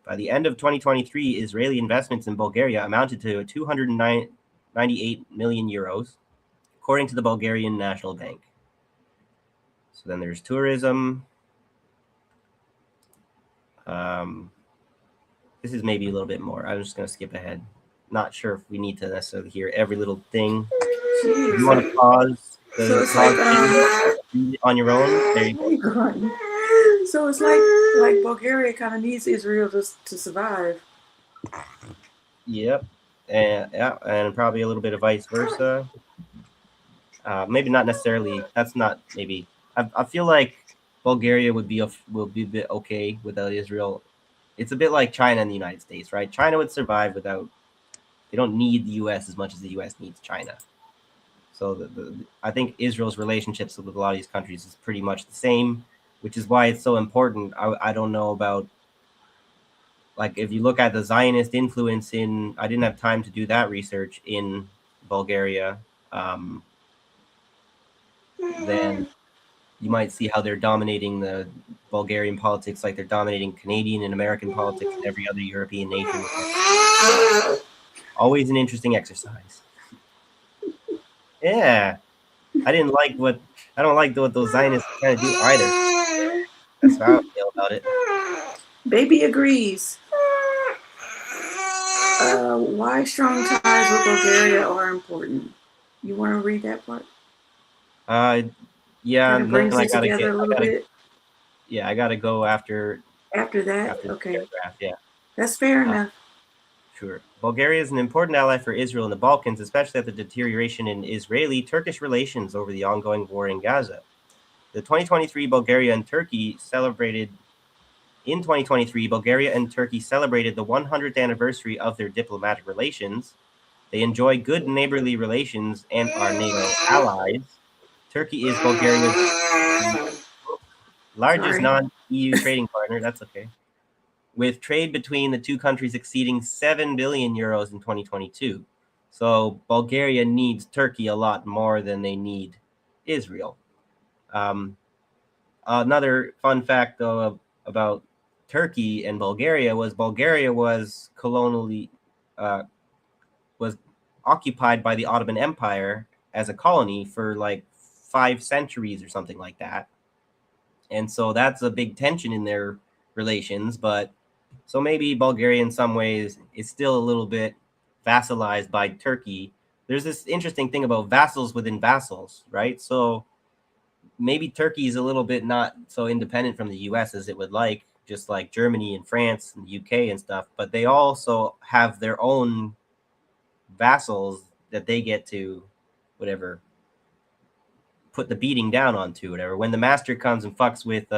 [SPEAKER 1] By the end of 2023, Israeli investments in Bulgaria amounted to 298 million euros, according to the Bulgarian National Bank. So then there's tourism. This is maybe a little bit more. I'm just going to skip ahead. Not sure if we need to necessarily hear every little thing. If you want to pause on your own, there you go.
[SPEAKER 2] So it's like Bulgaria kind of needs Israel to survive.
[SPEAKER 1] Yep, and probably a little bit of vice versa. Maybe not necessarily. That's not maybe. I feel like Bulgaria will be a bit okay without Israel. It's a bit like China and the United States, right? China would survive without. They don't need the U.S. as much as the U.S. needs China. So I think Israel's relationships with a lot of these countries is pretty much the same, which is why it's so important. I don't know about, like, if you look at the Zionist influence in, I didn't have time to do that research in Bulgaria, then you might see how they're dominating the Bulgarian politics like they're dominating Canadian and American politics and every other European nation. Always an interesting exercise. Yeah. I don't like what those Zionists kind of do either. That's how I feel about it.
[SPEAKER 2] Baby agrees. Why strong ties with Bulgaria are important. You want to read that part?
[SPEAKER 1] Yeah,
[SPEAKER 2] Kind of
[SPEAKER 1] and
[SPEAKER 2] brings
[SPEAKER 1] then I
[SPEAKER 2] it
[SPEAKER 1] gotta
[SPEAKER 2] together a little bit.
[SPEAKER 1] Yeah, I gotta go after
[SPEAKER 2] that.
[SPEAKER 1] the
[SPEAKER 2] Okay,
[SPEAKER 1] paragraph. Yeah,
[SPEAKER 2] that's fair enough.
[SPEAKER 1] sure. Bulgaria is an important ally for Israel in the Balkans, especially after the deterioration in Israeli-Turkish relations over the ongoing war in Gaza. The 2023 Bulgaria and Turkey celebrated. In 2023, Bulgaria and Turkey celebrated the 100th anniversary of their diplomatic relations. They enjoy good neighborly relations and are NATO allies. Turkey is Bulgaria's largest non-EU trading partner. That's okay. With trade between the two countries exceeding 7 billion euros in 2022. So Bulgaria needs Turkey a lot more than they need Israel. Another fun fact, though, about Turkey and Bulgaria was colonially was occupied by the Ottoman Empire as a colony for like 5 centuries or something like that. And so that's a big tension in their relations. But so maybe Bulgaria in some ways is still a little bit vassalized by Turkey. There's this interesting thing about vassals within vassals, right? So maybe Turkey is a little bit not so independent from the US as it would like, just like Germany and France and the UK and stuff, but they also have their own vassals that they get to whatever put the beating down onto, whatever. When the master comes and fucks with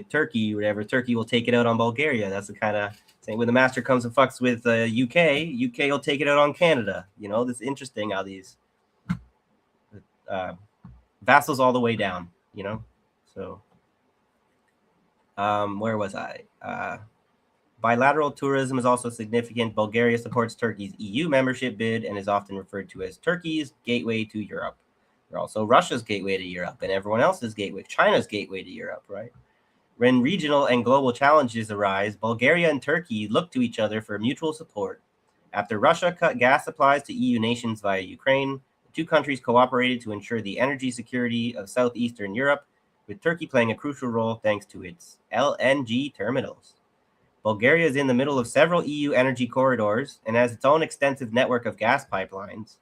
[SPEAKER 1] Turkey, whatever, Turkey will take it out on Bulgaria. That's the kind of thing. When the master comes and fucks with UK will take it out on Canada. You know, this is interesting how these vassals all the way down, you know. So where was I? Bilateral tourism is also significant. Bulgaria supports Turkey's EU membership bid and is often referred to as Turkey's gateway to Europe. They're also Russia's gateway to Europe and everyone else's gateway, China's gateway to Europe, right? When regional and global challenges arise, Bulgaria and Turkey look to each other for mutual support. After Russia cut gas supplies to EU nations via Ukraine, the two countries cooperated to ensure the energy security of southeastern Europe, with Turkey playing a crucial role thanks to its LNG terminals. Bulgaria is in the middle of several EU energy corridors and has its own extensive network of gas pipelines.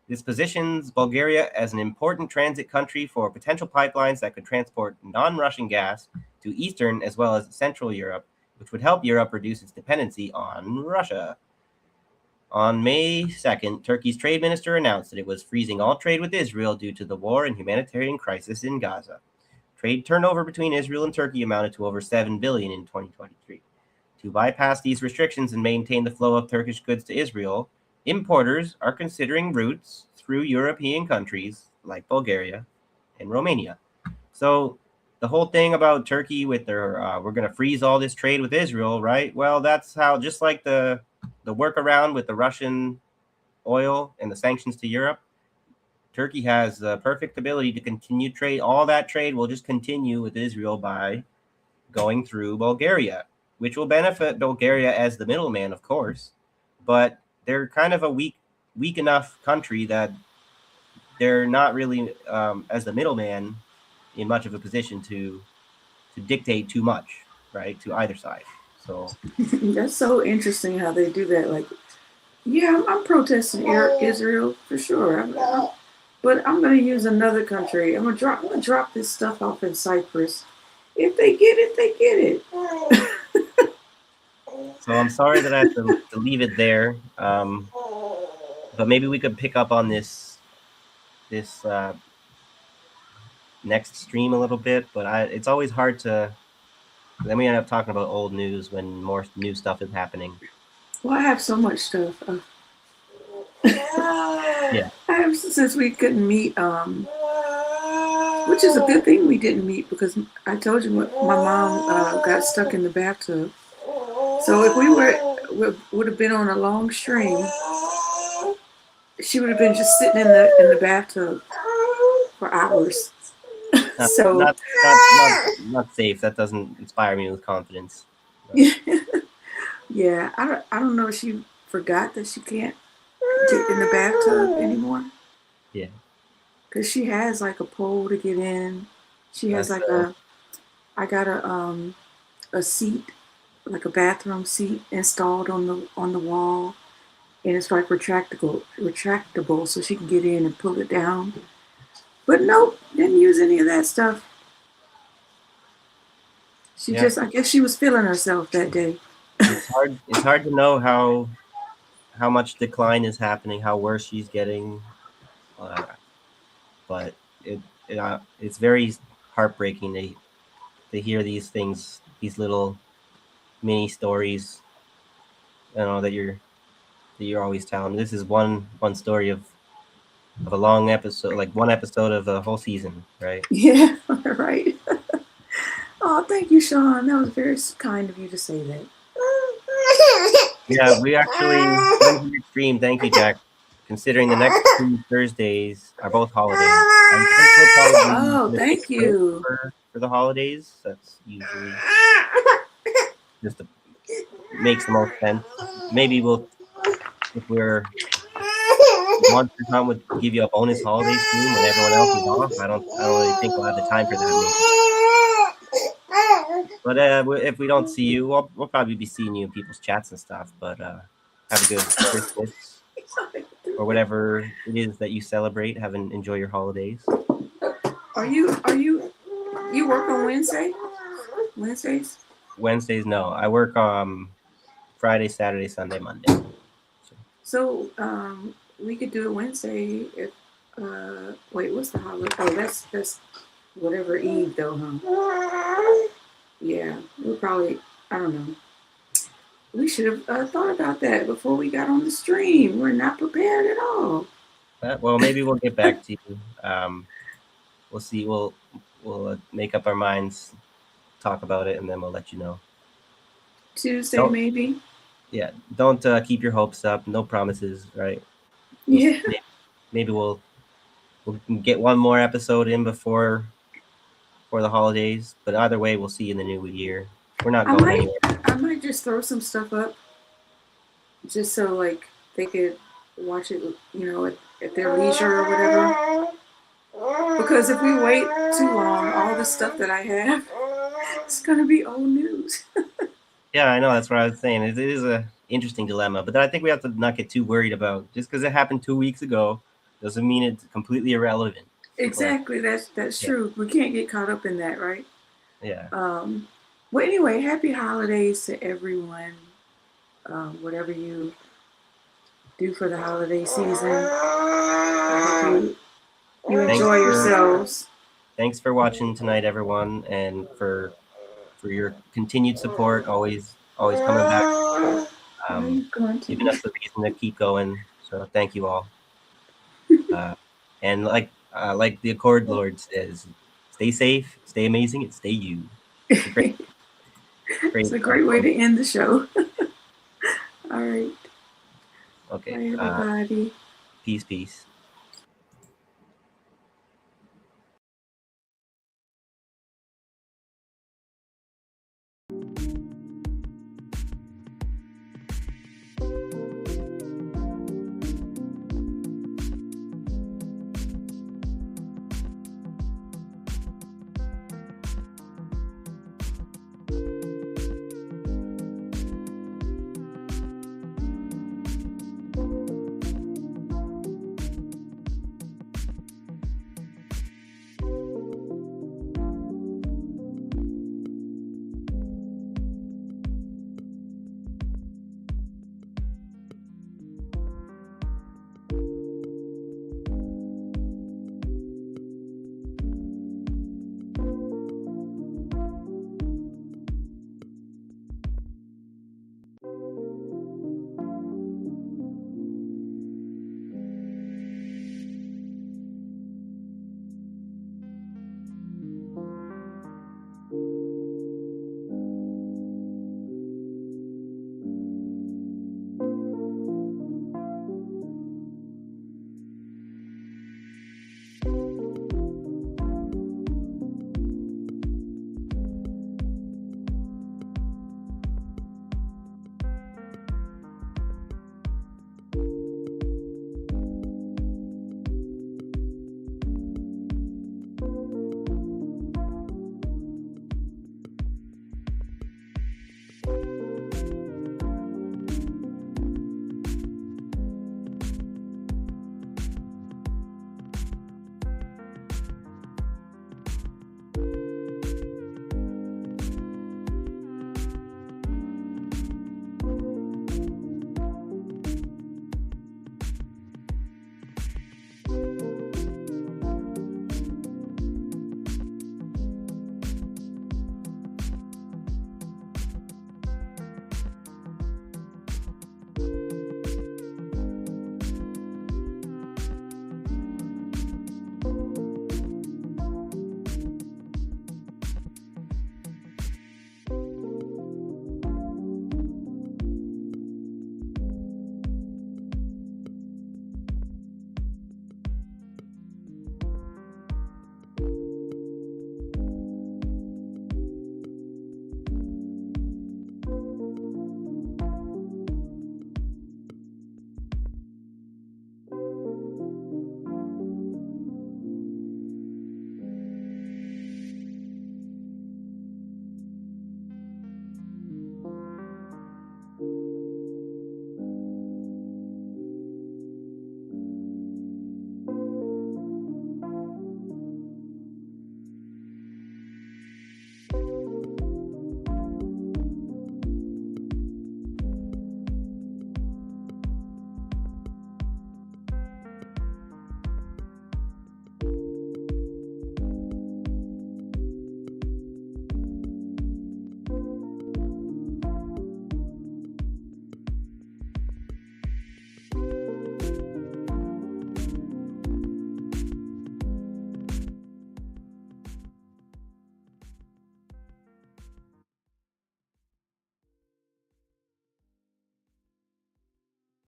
[SPEAKER 1] This positions Bulgaria as an important transit country for potential pipelines that could transport non-Russian gas to Eastern as well as Central Europe, which would help Europe reduce its dependency on Russia. On May 2nd, Turkey's trade minister announced that it was freezing all trade with Israel due to the war and humanitarian crisis in Gaza. Trade turnover between Israel and Turkey amounted to over $7 billion in 2023. To bypass these restrictions and maintain the flow of Turkish goods to Israel, importers are considering routes through European countries like Bulgaria and Romania. So the whole thing about Turkey with their we're going to freeze all this trade with Israel, right? Well, that's how, just like the workaround with the Russian oil and the sanctions to Europe, Turkey has the perfect ability to continue trade. All that trade will just continue with Israel by going through Bulgaria, which will benefit Bulgaria as the middleman, of course. But they're kind of a weak enough country that they're not really, as the middleman, in much of a position to dictate too much, right, to either side. So
[SPEAKER 2] That's so interesting how they do that. Like, yeah, I'm protesting Israel for sure. But I'm going to use another country. I'm gonna drop this stuff off in Cyprus. If they get it, they get it.
[SPEAKER 1] So I'm sorry that I have to leave it there. But maybe we could pick up on this next stream a little bit. But it's always hard to. Then we end up talking about old news when more new stuff is happening.
[SPEAKER 2] Well, I have so much stuff.
[SPEAKER 1] Yeah.
[SPEAKER 2] I have, since we couldn't meet, which is a good thing we didn't meet, because I told you my mom got stuck in the bathtub. So if we would have been on a long stream, she would have been just sitting in the bathtub for hours. So
[SPEAKER 1] not safe. That doesn't inspire me with confidence.
[SPEAKER 2] Yeah, I don't know if she forgot that she can't get in the bathtub anymore.
[SPEAKER 1] Yeah.
[SPEAKER 2] Because she has like a pole to get in. She has like I got a seat, like a bathroom seat installed on the wall, and it's like retractable, so she can get in and pull it down. But nope, didn't use any of that stuff. She just, I guess she was feeling herself that day.
[SPEAKER 1] It's hard to know how much decline is happening, how worse she's getting. But it's very heartbreaking to hear these things, these little mini stories, that you're always telling. This is one story of a long episode, like one episode of a whole season, right?
[SPEAKER 2] Yeah, right. Oh, thank you, Sean. That was very kind of you to say that.
[SPEAKER 1] Yeah, we actually went to your stream. Thank you, Jack. Considering the next 2 Thursdays are both holidays.
[SPEAKER 2] Oh, thank you.
[SPEAKER 1] For the holidays, that's usually just makes the most sense. Maybe if we're Monster Hunt would give you a bonus holiday stream when everyone else is off. I don't really think we'll have the time for that. Maybe. But if we don't see you, we'll probably be seeing you in people's chats and stuff. But have a good Christmas or whatever it is that you celebrate. Enjoy your holidays.
[SPEAKER 2] Are you work on Wednesday? Wednesdays?
[SPEAKER 1] Wednesdays, no. I work Friday, Saturday, Sunday, Monday.
[SPEAKER 2] So we could do it Wednesday. If wait, what's the holiday? Oh, that's whatever Eve though, huh? Yeah, we'll probably, I don't know. We should have thought about that before we got on the stream. We're not prepared at all.
[SPEAKER 1] Well, maybe we'll get back to you. We'll see. We'll make up our minds, talk about it, and then we'll let you know.
[SPEAKER 2] Tuesday, maybe.
[SPEAKER 1] Yeah, don't keep your hopes up. No promises, right?
[SPEAKER 2] Yeah.
[SPEAKER 1] Maybe we'll get one more episode in before the holidays. But either way, we'll see you in the new year. We're not going anywhere.
[SPEAKER 2] I might just throw some stuff up, just so like they could watch it, at their leisure or whatever. Because if we wait too long, all the stuff that I have, it's gonna be old news.
[SPEAKER 1] Yeah, I know. That's what I was saying. It is a interesting dilemma, but I think we have to not get too worried about just because it happened 2 weeks ago doesn't mean it's completely irrelevant.
[SPEAKER 2] Exactly. That's true. We can't get caught up in that, right?
[SPEAKER 1] Yeah.
[SPEAKER 2] Well, anyway, happy holidays to everyone. Whatever you do for the holiday season, you enjoy yourselves.
[SPEAKER 1] Thanks for watching tonight, everyone, and for your continued support. Always always coming back,
[SPEAKER 2] I'm going to.
[SPEAKER 1] giving us the reason to keep going. So thank you all. And like the Accord Lord says, stay safe, stay amazing, and stay you. It's a great,
[SPEAKER 2] It's a great way to end the show. All right.
[SPEAKER 1] Okay.
[SPEAKER 2] Bye, everybody.
[SPEAKER 1] Peace.